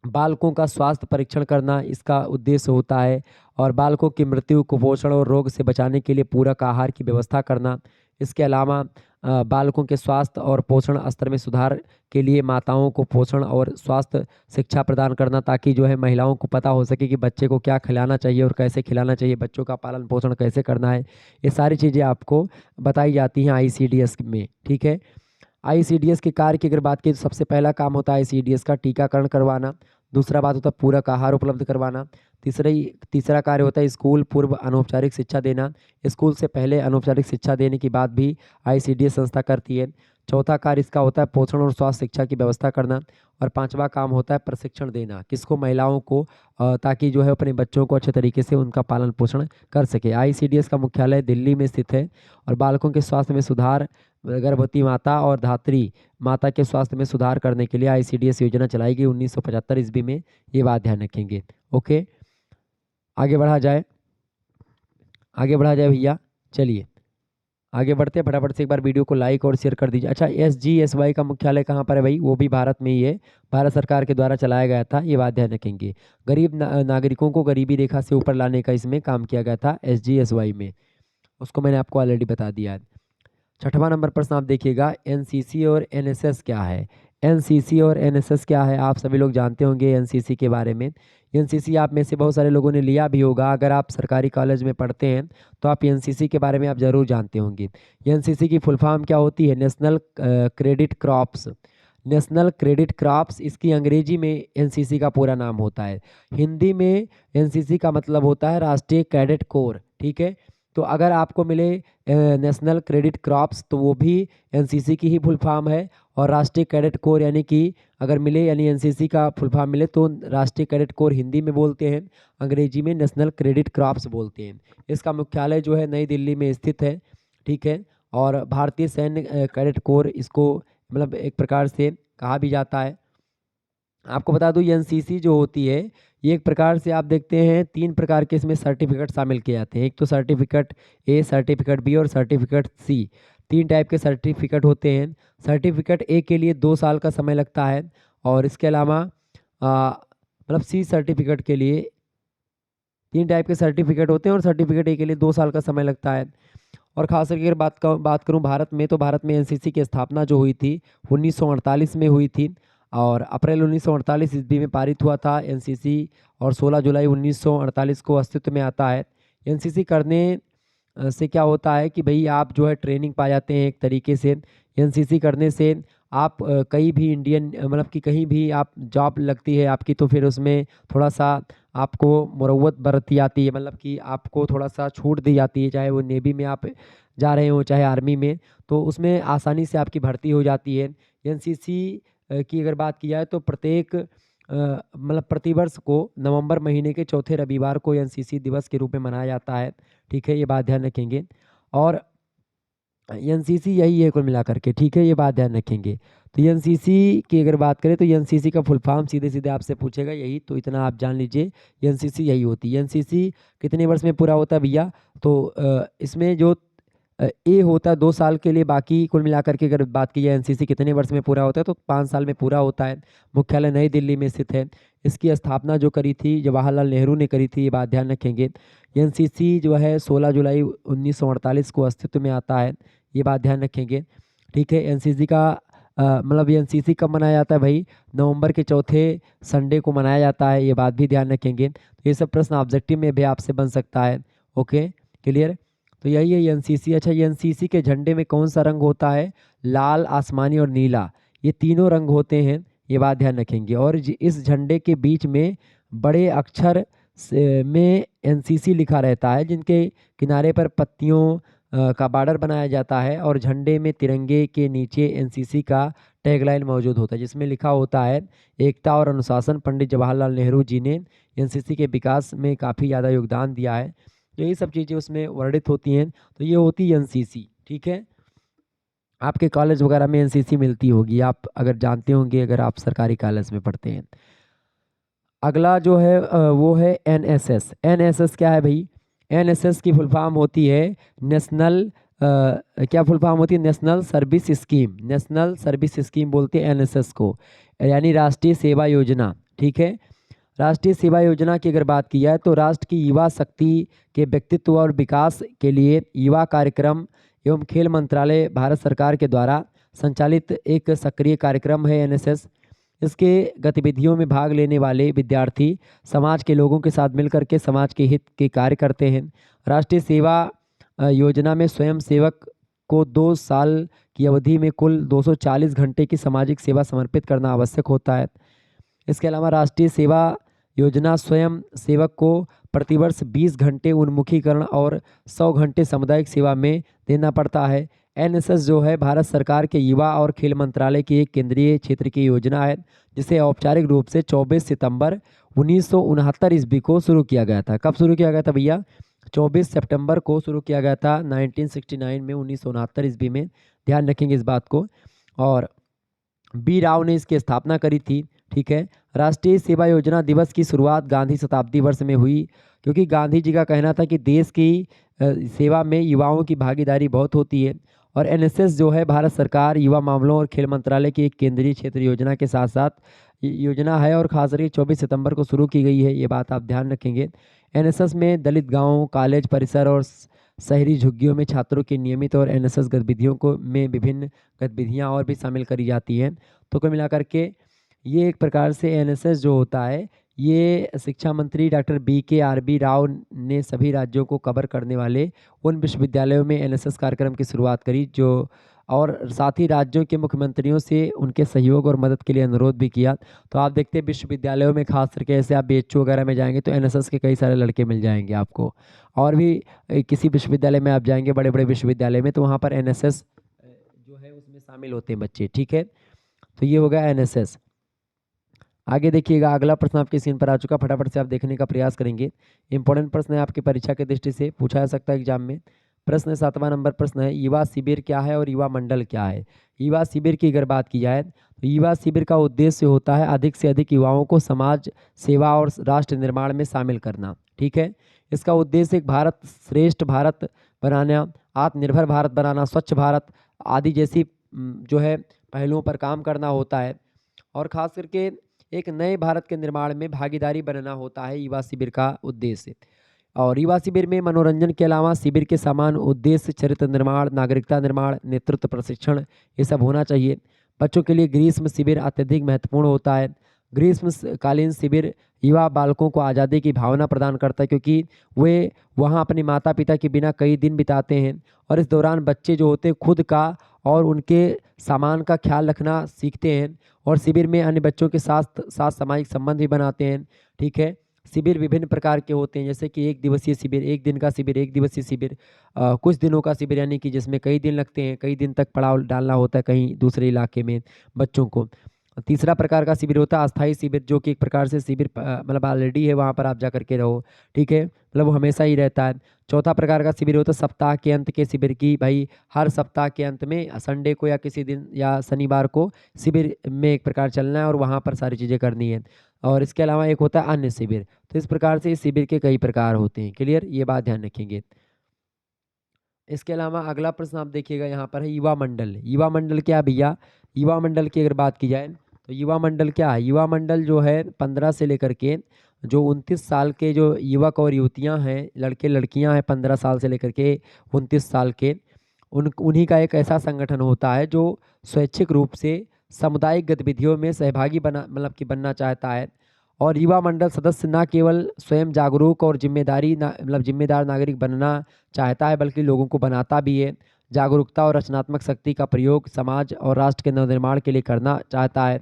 बालकों का स्वास्थ्य परीक्षण करना इसका उद्देश्य होता है, और बालकों की मृत्यु, कुपोषण और रोग से बचाने के लिए पूरक आहार की व्यवस्था करना। इसके अलावा बालकों के स्वास्थ्य और पोषण स्तर में सुधार के लिए माताओं को पोषण और स्वास्थ्य शिक्षा प्रदान करना, ताकि जो है महिलाओं को पता हो सके कि बच्चे को क्या खिलाना चाहिए और कैसे खिलाना चाहिए, बच्चों का पालन पोषण कैसे करना है। ये सारी चीज़ें आपको बताई जाती हैं ICDS में। ठीक है। ICDS के कार्य की अगर बात की तो सबसे पहला काम होता है ICDS का टीकाकरण करवाना। दूसरा बात होता है पूरक आहार उपलब्ध करवाना। तीसरा कार्य होता है स्कूल पूर्व अनौपचारिक शिक्षा देना। स्कूल से पहले अनौपचारिक शिक्षा देने की बात भी ICDS संस्था करती है। चौथा कार्य इसका होता है पोषण और स्वास्थ्य शिक्षा की व्यवस्था करना। और पांचवा काम होता है प्रशिक्षण देना, किसको, महिलाओं को, ताकि जो है अपने बच्चों को अच्छे तरीके से उनका पालन पोषण कर सके। ICDS का मुख्यालय दिल्ली में स्थित है, और बालकों के स्वास्थ्य में सुधार, गर्भवती माता और धात्री माता के स्वास्थ्य में सुधार करने के लिए ICDS योजना चलाई गई 1975 ईस्वी में। ये बात ध्यान रखेंगे। ओके, आगे बढ़ा जाए, आगे बढ़ा जाए भैया। चलिए आगे बढ़ते हैं, फटाफट से एक बार वीडियो को लाइक और शेयर कर दीजिए। अच्छा, SGSY का मुख्यालय कहाँ पर है भाई? वो भी भारत में ही है, भारत सरकार के द्वारा चलाया गया था। ये बात ध्यान रखेंगे। गरीब नागरिकों को गरीबी रेखा से ऊपर लाने का इसमें काम किया गया था SGSY में, उसको मैंने आपको ऑलरेडी बता दिया है। छठवां नंबर प्रश्न आप देखिएगा, NCC और NSS क्या है? NCC और NSS क्या है? आप सभी लोग जानते होंगे NCC के बारे में। NCC आप में से बहुत सारे लोगों ने लिया भी होगा। अगर आप सरकारी कॉलेज में पढ़ते हैं तो आप NCC के बारे में आप ज़रूर जानते होंगे। NCC की फुल फॉर्म क्या होती है? National credit crops. National credit crops, इसकी अंग्रेजी में NCC का पूरा नाम होता है। हिंदी में NCC का मतलब होता है राष्ट्रीय कैडेट कोर। ठीक है। तो अगर आपको मिले नेशनल क्रेडिट क्रॉप्स, तो वो भी NCC की ही फुल फॉर्म है। और राष्ट्रीय कैडेट कोर यानी कि अगर मिले, यानी NCC का फुल फॉर्म मिले, तो राष्ट्रीय कैडेट कोर हिंदी में बोलते हैं, अंग्रेजी में नेशनल क्रेडिट क्रॉप्स बोलते हैं। इसका मुख्यालय जो है नई दिल्ली में स्थित है। ठीक है। और भारतीय सैन्य कैडेट कोर इसको मतलब एक प्रकार से कहा भी जाता है। आपको बता दूं, NCC जो होती है, ये एक प्रकार से आप देखते हैं 3 प्रकार के इसमें सर्टिफिकेट शामिल किए जाते हैं। एक तो सर्टिफिकेट A, सर्टिफिकेट B और सर्टिफिकेट C। 3 टाइप के सर्टिफिकेट होते हैं। सर्टिफिकेट A के लिए 2 साल का समय लगता है, और इसके अलावा मतलब C सर्टिफिकेट के लिए 3 टाइप के सर्टिफिकेट होते हैं, और सर्टिफिकेट A के लिए 2 साल का समय लगता है। और खास करके अगर बात करूं भारत में, तो भारत में NCC की स्थापना जो हुई थी 1948 में हुई थी, और अप्रैल 1948 ईस्वी में पारित हुआ था NCC, और 16 जुलाई 1948 को अस्तित्व में आता है। NCC करने से क्या होता है कि भाई आप जो है ट्रेनिंग पा जाते हैं एक तरीके से। एनसीसी करने से आप कहीं भी इंडियन मतलब कि कहीं भी आप जॉब लगती है आपकी, तो फिर उसमें थोड़ा सा आपको मुरव्वत बरती जाती है, मतलब कि आपको थोड़ा सा छूट दी जाती है, चाहे वो नेवी में आप जा रहे हो चाहे आर्मी में, तो उसमें आसानी से आपकी भर्ती हो जाती है। एनसीसी की अगर बात की जाए तो प्रत्येक मतलब प्रतिवर्ष को नवंबर महीने के चौथे रविवार को एनसीसी दिवस के रूप में मनाया जाता है। ठीक है, ये बात ध्यान रखेंगे। और एनसीसी यही है कुल मिलाकर के, ठीक है, ये बात ध्यान रखेंगे। तो एनसीसी की अगर बात करें तो एनसीसी का फुल फॉर्म सीधे सीधे आपसे पूछेगा यही, तो इतना आप जान लीजिए एनसीसी यही होती है। एनसीसी कितने वर्ष में पूरा होता है भैया? तो इसमें जो ए होता है 2 साल के लिए, बाकी कुल मिलाकर के अगर बात की जाए एनसीसी कितने वर्ष में पूरा होता है तो 5 साल में पूरा होता है। मुख्यालय नई दिल्ली में स्थित है। इसकी स्थापना जो करी थी जवाहरलाल नेहरू ने करी थी, ये बात ध्यान रखेंगे। एनसीसी जो है 16 जुलाई 1948 को अस्तित्व में आता है, ये बात ध्यान रखेंगे। ठीक है, एनसीसी का मतलब एनसीसी कब मनाया जाता है भाई? नवंबर के चौथे संडे को मनाया जाता है, ये बात भी ध्यान रखेंगे। तो ये सब प्रश्न ऑब्जेक्टिव में भी आपसे बन सकता है। Okay, clear? तो यही है एनसीसी। अच्छा, एनसीसी के झंडे में कौन सा रंग होता है? लाल, आसमानी और नीला, ये तीनों रंग होते हैं, ये बात ध्यान रखेंगे। और इस झंडे के बीच में बड़े अक्षर में एनसीसी लिखा रहता है, जिनके किनारे पर पत्तियों का बॉर्डर बनाया जाता है, और झंडे में तिरंगे के नीचे एनसीसी का टैगलाइन मौजूद होता है, जिसमें लिखा होता है एकता और अनुशासन। पंडित जवाहरलाल नेहरू जी ने एनसीसी के विकास में काफ़ी ज़्यादा योगदान दिया है, तो ये सब चीज़ें उसमें वर्णित होती हैं। तो ये होती है एनसीसी। ठीक है, आपके कॉलेज वगैरह में एनसीसी मिलती होगी, आप अगर जानते होंगे, अगर आप सरकारी कॉलेज में पढ़ते हैं। अगला जो है वो है एनएसएस। एनएसएस क्या है भाई? एनएसएस की फुल फॉर्म होती है नेशनल क्या फुल फॉर्म होती है? National service scheme. National service scheme बोलते हैं एनएसएस को, यानी राष्ट्रीय सेवा योजना। ठीक है, राष्ट्रीय सेवा योजना की अगर बात की जाए तो राष्ट्र की युवा शक्ति के व्यक्तित्व और विकास के लिए युवा कार्यक्रम एवं खेल मंत्रालय भारत सरकार के द्वारा संचालित एक सक्रिय कार्यक्रम है एनएसएस। इसके गतिविधियों में भाग लेने वाले विद्यार्थी समाज के लोगों के साथ मिलकर के समाज के हित के कार्य करते हैं। राष्ट्रीय सेवा योजना में स्वयं सेवक को 2 साल की अवधि में कुल 240 घंटे की सामाजिक सेवा समर्पित करना आवश्यक होता है। इसके अलावा राष्ट्रीय सेवा योजना स्वयं सेवक को प्रतिवर्ष 20 घंटे उन्मुखीकरण और 100 घंटे सामुदायिक सेवा में देना पड़ता है। एनएसएस जो है भारत सरकार के युवा और खेल मंत्रालय की एक केंद्रीय क्षेत्र की योजना है, जिसे औपचारिक रूप से 24 सितंबर 1969 ईस्वी को शुरू किया गया था। कब शुरू किया गया था भैया? 24 सितंबर को शुरू किया गया था 1969 में, 1969 ईस्वी में, ध्यान रखेंगे इस बात को। और बी राव ने इसकी स्थापना करी थी। ठीक है, राष्ट्रीय सेवा योजना दिवस की शुरुआत गांधी शताब्दी वर्ष में हुई, क्योंकि गांधी जी का कहना था कि देश की सेवा में युवाओं की भागीदारी बहुत होती है। और एनएसएस जो है भारत सरकार युवा मामलों और खेल मंत्रालय की एक केंद्रीय क्षेत्र योजना के साथ साथ योजना है, और खास करके 24 सितंबर को शुरू की गई है, ये बात आप ध्यान रखेंगे। एनएसएस में दलित गाँव, कॉलेज परिसर और शहरी झुग्गियों में छात्रों की नियमित और एनएसएस गतिविधियों को में विभिन्न गतिविधियां और भी शामिल करी जाती हैं। तो कुल मिलाकर के ये एक प्रकार से एनएसएस जो होता है, ये शिक्षा मंत्री डॉक्टर बी राव ने सभी राज्यों को कवर करने वाले उन विश्वविद्यालयों में एनएसएस कार्यक्रम की शुरुआत करी, जो और साथ ही राज्यों के मुख्यमंत्रियों से उनके सहयोग और मदद के लिए अनुरोध भी किया। तो आप देखते हैं विश्वविद्यालयों में खास करके ऐसे आप बीएचयू वगैरह में जाएंगे तो एनएसएस के कई सारे लड़के मिल जाएंगे आपको। और भी किसी विश्वविद्यालय में आप जाएंगे, बड़े बड़े विश्वविद्यालय में, तो वहाँ पर एनएसएस जो है उसमें शामिल होते हैं बच्चे। ठीक है, तो ये हो गया एनएसएस। आगे देखिएगा, अगला प्रश्न आपके स्क्रीन पर आ चुका, फटाफट से आप देखने का प्रयास करेंगे। इंपॉर्टेंट प्रश्न है, आपकी परीक्षा की दृष्टि से पूछा जा सकता है एग्जाम में। प्रश्न 7वां नंबर प्रश्न है, युवा शिविर क्या है और युवा मंडल क्या है? युवा शिविर की अगर बात की जाए तो युवा शिविर का उद्देश्य होता है अधिक से अधिक युवाओं को समाज सेवा और राष्ट्र निर्माण में शामिल करना। ठीक है, इसका उद्देश्य एक भारत श्रेष्ठ भारत बनाना, आत्मनिर्भर भारत बनाना, स्वच्छ भारत आदि जैसी जो है पहलुओं पर काम करना होता है, और खास करके एक नए भारत के निर्माण में भागीदारी बनाना होता है युवा शिविर का उद्देश्य। और युवा शिविर में मनोरंजन के अलावा शिविर के समान उद्देश्य चरित्र निर्माण, नागरिकता निर्माण, नेतृत्व प्रशिक्षण, ये सब होना चाहिए। बच्चों के लिए ग्रीष्म शिविर अत्यधिक महत्वपूर्ण होता है। ग्रीष्मकालीन शिविर युवा बालकों को आज़ादी की भावना प्रदान करता है, क्योंकि वे वहाँ अपने माता पिता के बिना कई दिन बिताते हैं और इस दौरान बच्चे जो होते हैं खुद का और उनके सामान का ख्याल रखना सीखते हैं और शिविर में अन्य बच्चों के साथ साथ सामाजिक संबंध भी बनाते हैं। ठीक है। शिविर विभिन्न प्रकार के होते हैं, जैसे कि एक दिवसीय शिविर, एक दिन का शिविर, एक दिवसीय शिविर, कुछ दिनों का शिविर यानी कि जिसमें कई दिन लगते हैं, कई दिन तक पड़ाव डालना होता है कहीं दूसरे इलाके में बच्चों को। तीसरा प्रकार का शिविर होता है अस्थायी शिविर, जो कि एक प्रकार से शिविर मतलब ऑलरेडी है, वहाँ पर आप जा करके रहो। ठीक है, मतलब वो हमेशा ही रहता है। चौथा प्रकार का शिविर होता है सप्ताह के अंत के शिविर की, भाई हर सप्ताह के अंत में संडे को या किसी दिन या शनिवार को शिविर में एक प्रकार चलना है और वहाँ पर सारी चीज़ें करनी है। और इसके अलावा एक होता है अन्य शिविर। तो इस प्रकार से इस शिविर के कई प्रकार होते हैं। क्लियर, ये बात ध्यान रखेंगे। इसके अलावा अगला प्रश्न आप देखिएगा, यहाँ पर है युवा मंडल। युवा मंडल क्या है भैया? युवा मंडल की अगर बात की जाए तो युवा मंडल क्या है? युवा मंडल जो है 15 से लेकर के जो 29 साल के जो युवक और युवतियां हैं, लड़के लड़कियां हैं 15 साल से लेकर के 29 साल के, उन्हीं का एक ऐसा संगठन होता है जो स्वैच्छिक रूप से सामुदायिक गतिविधियों में सहभागी बना मतलब कि बनना चाहता है। और युवा मंडल सदस्य न केवल स्वयं जागरूक और जिम्मेदार नागरिक बनना चाहता है, बल्कि लोगों को बनाता भी है। जागरूकता और रचनात्मक शक्ति का प्रयोग समाज और राष्ट्र के नवनिर्माण के लिए करना चाहता है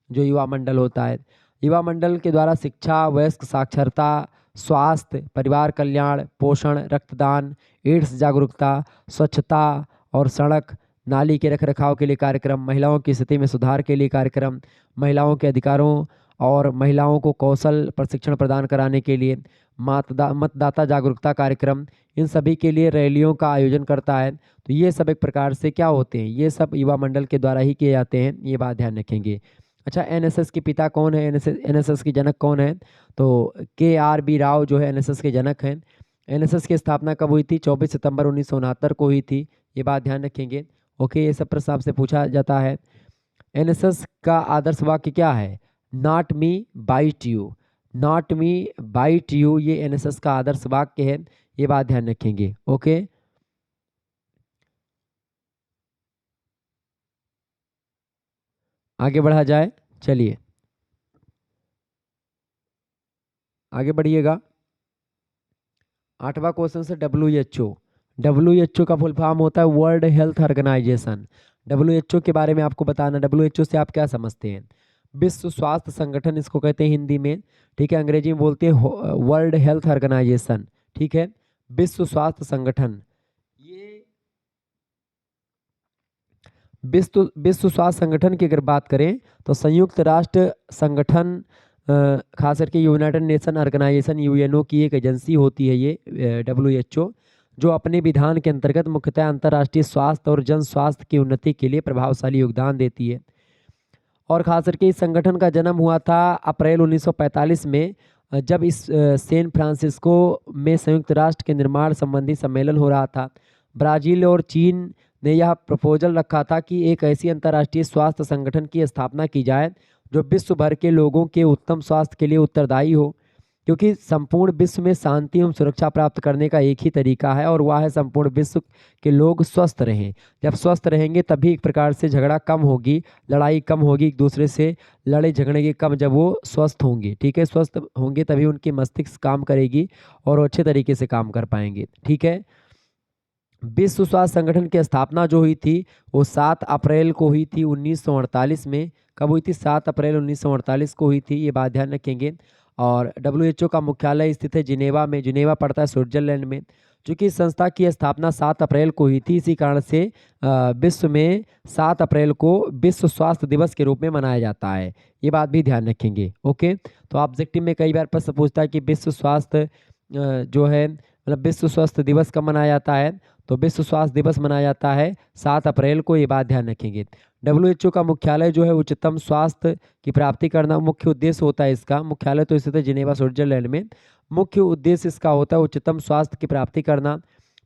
जो युवा मंडल होता है। युवा मंडल के द्वारा शिक्षा, वयस्क साक्षरता, स्वास्थ्य, परिवार कल्याण, पोषण, रक्तदान, एड्स जागरूकता, स्वच्छता और सड़क नाली के रखरखाव के लिए कार्यक्रम, महिलाओं की स्थिति में सुधार के लिए कार्यक्रम, महिलाओं के अधिकारों और महिलाओं को कौशल प्रशिक्षण प्रदान कराने के लिए मतदाता जागरूकता कार्यक्रम, इन सभी के लिए रैलियों का आयोजन करता है। तो ये सब एक प्रकार से क्या होते हैं? ये सब युवा मंडल के द्वारा ही किए जाते हैं, ये बात ध्यान रखेंगे। अच्छा, एनएसएस के पिता कौन है? एनएसएस के जनक कौन है? तो के.आर.बी. राव जो है एनएसएस के जनक हैं। एनएसएस की स्थापना कब हुई थी? 24 सितंबर 1969 को हुई थी, ये बात ध्यान रखेंगे। ओके, ये सब प्रश्न आपसे पूछा जाता है। एनएसएस का आदर्श वाक्य क्या है? Not me but you. Not me but you, ये एनएसएस का आदर्श वाक्य है, ये बात ध्यान रखेंगे। ओके, आगे बढ़ा जाए, चलिए आगे बढ़िएगा। 8वां क्वेश्चन से WHO। WHO का फुल फॉर्म होता है वर्ल्ड हेल्थ ऑर्गेनाइजेशन। WHO के बारे में आपको बताना, WHO से आप क्या समझते हैं? विश्व स्वास्थ्य संगठन इसको कहते हैं हिंदी में। ठीक है, अंग्रेजी में बोलते हैं वर्ल्ड हेल्थ ऑर्गेनाइजेशन। ठीक है, विश्व स्वास्थ्य संगठन। ये विश्व स्वास्थ्य संगठन की अगर बात करें तो संयुक्त राष्ट्र संगठन, खास करके यूनाइटेड नेशन ऑर्गेनाइजेशन यूएनओ की एक एजेंसी होती है ये WHO, जो अपने विधान के अंतर्गत मुख्यतः अंतर्राष्ट्रीय स्वास्थ्य और जन स्वास्थ्य की उन्नति के लिए प्रभावशाली योगदान देती है। और खास करके इस संगठन का जन्म हुआ था अप्रैल 1945 में, जब इस सैन फ्रांसिस्को में संयुक्त राष्ट्र के निर्माण संबंधी सम्मेलन हो रहा था। ब्राज़ील और चीन ने यह प्रपोजल रखा था कि एक ऐसी अंतर्राष्ट्रीय स्वास्थ्य संगठन की स्थापना की जाए जो विश्व भर के लोगों के उत्तम स्वास्थ्य के लिए उत्तरदायी हो, क्योंकि संपूर्ण विश्व में शांति एवं सुरक्षा प्राप्त करने का एक ही तरीका है और वह है संपूर्ण विश्व के लोग स्वस्थ रहें। जब स्वस्थ रहेंगे तभी एक प्रकार से झगड़ा कम होगी, लड़ाई कम होगी, एक दूसरे से लड़े झगड़ेंगे कम जब वो स्वस्थ होंगे। ठीक है, स्वस्थ होंगे तभी उनकी मस्तिष्क काम करेगी और वो अच्छे तरीके से काम कर पाएंगे। ठीक है, विश्व स्वास्थ्य संगठन की स्थापना जो हुई थी वो 7 अप्रैल को हुई थी 1948 में। कब हुई थी? 7 अप्रैल 1948 को हुई थी, ये बात ध्यान रखेंगे। और WHO का मुख्यालय स्थित है जिनेवा में। जिनेवा पड़ता है स्विट्जरलैंड में। चूँकि इस संस्था की स्थापना 7 अप्रैल को हुई थी, इसी कारण से विश्व में 7 अप्रैल को विश्व स्वास्थ्य दिवस के रूप में मनाया जाता है, ये बात भी ध्यान रखेंगे। ओके, तो ऑब्जेक्टिव में कई बार प्रश्न पूछता है कि विश्व स्वास्थ्य जो है मतलब विश्व स्वास्थ्य दिवस कब मनाया जाता है? तो विश्व स्वास्थ्य दिवस मनाया जाता है 7 अप्रैल को, ये बात ध्यान रखेंगे। WHO का मुख्यालय जो है उच्चतम स्वास्थ्य की प्राप्ति करना मुख्य उद्देश्य होता है इसका। मुख्यालय तो स्थित है जिनेवा स्विट्जरलैंड में। मुख्य उद्देश्य इसका होता है उच्चतम स्वास्थ्य की प्राप्ति करना,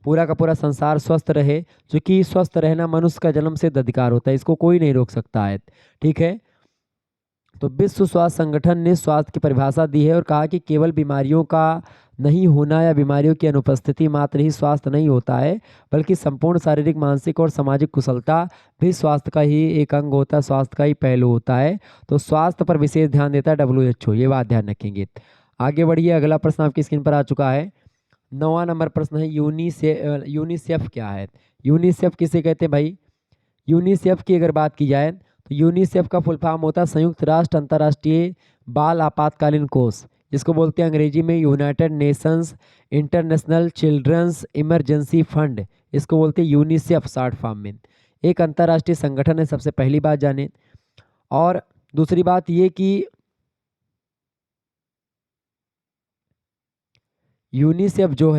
पूरा का पूरा संसार स्वस्थ रहे, क्योंकि स्वस्थ रहना मनुष्य का जन्म सिद्ध अधिकार होता है, इसको कोई नहीं रोक सकता है। ठीक है, तो विश्व स्वास्थ्य संगठन ने स्वास्थ्य की परिभाषा दी है और कहा कि केवल बीमारियों का नहीं होना या बीमारियों की अनुपस्थिति मात्र ही स्वास्थ्य नहीं होता है, बल्कि संपूर्ण शारीरिक, मानसिक और सामाजिक कुशलता भी स्वास्थ्य का ही एक अंग होता है, स्वास्थ्य का ही पहलू होता है। तो स्वास्थ्य पर विशेष ध्यान देता है WHO, ये बात ध्यान रखेंगे। आगे बढ़िए, अगला प्रश्न आपकी स्क्रीन पर आ चुका है। 9वां नंबर प्रश्न है, यूनिसेफ क्या है? यूनिसेफ किसे कहते हैं भाई? यूनिसेफ की अगर बात की जाए तो यूनिसेफ का फुल फॉर्म होता है संयुक्त राष्ट्र अंतर्राष्ट्रीय बाल आपातकालीन कोष, जिसको बोलते हैं अंग्रेजी में United Nations International Children's Emergency Fund, इसको बोलते हैं यूनिसेफ शॉर्ट फॉर्म में। एक अंतर्राष्ट्रीय संगठन है, सबसे पहली बात जाने। और दूसरी बात ये कि यूनिसेफ जो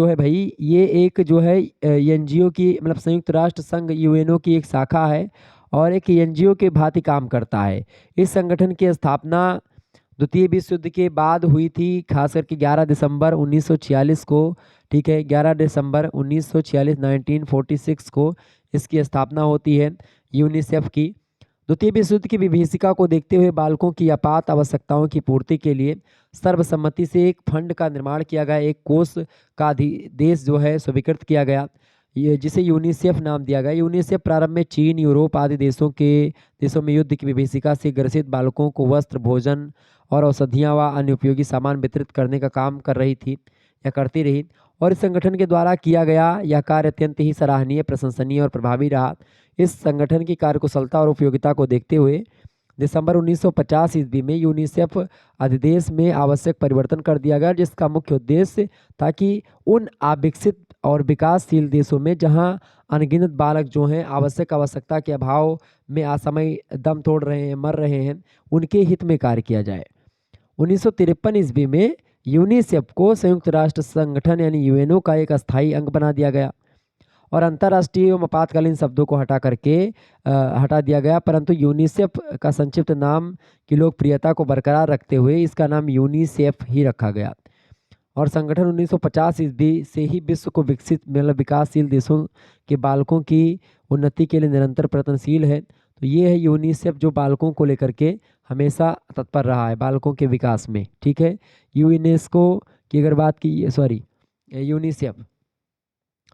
है भाई, ये एक जो है एनजीओ की, मतलब संयुक्त राष्ट्र संघ यूएनओ की एक शाखा है और एक एनजीओ के भांति काम करता है। इस संगठन की स्थापना द्वितीय विश्व युद्ध के बाद हुई थी, खास करके 11 दिसंबर 1946 को। ठीक है, 11 दिसंबर 1946 1946 को इसकी स्थापना होती है यूनिसेफ की। द्वितीय विश्व युद्ध की विभीषिका को देखते हुए बालकों की आपात आवश्यकताओं की पूर्ति के लिए सर्वसम्मति से एक फंड का निर्माण किया गया, एक कोष का देश जो है स्वीकृत किया गया, ये जिसे यूनिसेफ नाम दिया गया। यूनिसेफ प्रारंभ में चीन, यूरोप आदि देशों में युद्ध की विभीषिका से ग्रसित बालकों को वस्त्र, भोजन और औषधियाँ व अन्य उपयोगी सामान वितरित करने का काम कर रही थी या करती रही। और इस संगठन के द्वारा किया गया यह कार्य अत्यंत ही सराहनीय, प्रशंसनीय और प्रभावी रहा। इस संगठन की कार्यकुशलता और उपयोगिता को देखते हुए दिसंबर 1950 ईस्वी में यूनिसेफ अधिदेश में आवश्यक परिवर्तन कर दिया गया, जिसका मुख्य उद्देश्य था कि उन अविकसित और विकासशील देशों में जहां अनगिनत बालक जो हैं आवश्यकता के अभाव में असमय दम तोड़ रहे हैं, मर रहे हैं, उनके हित में कार्य किया जाए। 1953 ईस्वी में यूनिसेफ को संयुक्त राष्ट्र संगठन यानी यूएनओ का एक अस्थायी अंग बना दिया गया और अंतर्राष्ट्रीय एवं आपातकालीन शब्दों को हटा दिया गया, परंतु यूनिसेफ का संक्षिप्त नाम की लोकप्रियता को बरकरार रखते हुए इसका नाम यूनिसेफ ही रखा गया। और संगठन 1950 ईस्वी से ही विश्व को विकासशील देशों के बालकों की उन्नति के लिए निरंतर प्रयत्नशील है। तो ये है यूनिसेफ, जो बालकों को लेकर के हमेशा तत्पर रहा है, बालकों के विकास में। ठीक है, यूनेस्को की अगर बात की,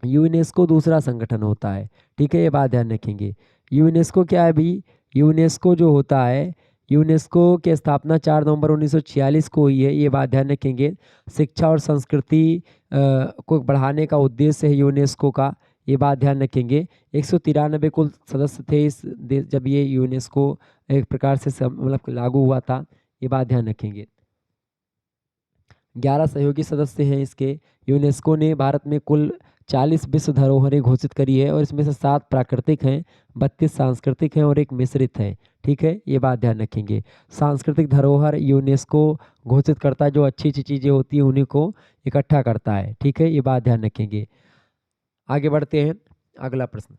यूनेस्को दूसरा संगठन होता है। ठीक है, ये बात ध्यान रखेंगे। यूनेस्को क्या है भाई? यूनेस्को जो होता है, यूनेस्को की स्थापना 4 नवंबर 1946 को हुई है, ये बात ध्यान रखेंगे। शिक्षा और संस्कृति को बढ़ाने का उद्देश्य है यूनेस्को का, ये बात ध्यान रखेंगे। 193 कुल सदस्य थे जब ये यूनेस्को एक प्रकार से मतलब लागू हुआ था, ये बात ध्यान रखेंगे। 11 सहयोगी सदस्य हैं इसके। यूनेस्को ने भारत में कुल 40 विश्व धरोहरें घोषित करी है और इसमें से 7 प्राकृतिक हैं, 32 सांस्कृतिक हैं और 1 मिश्रित है। ठीक है, ये बात ध्यान रखेंगे। सांस्कृतिक धरोहर यूनेस्को घोषित करता है, जो अच्छी अच्छी चीज़ें होती हैं उन्हीं को इकट्ठा करता है। ठीक है, ये बात ध्यान रखेंगे। आगे बढ़ते हैं, अगला प्रश्न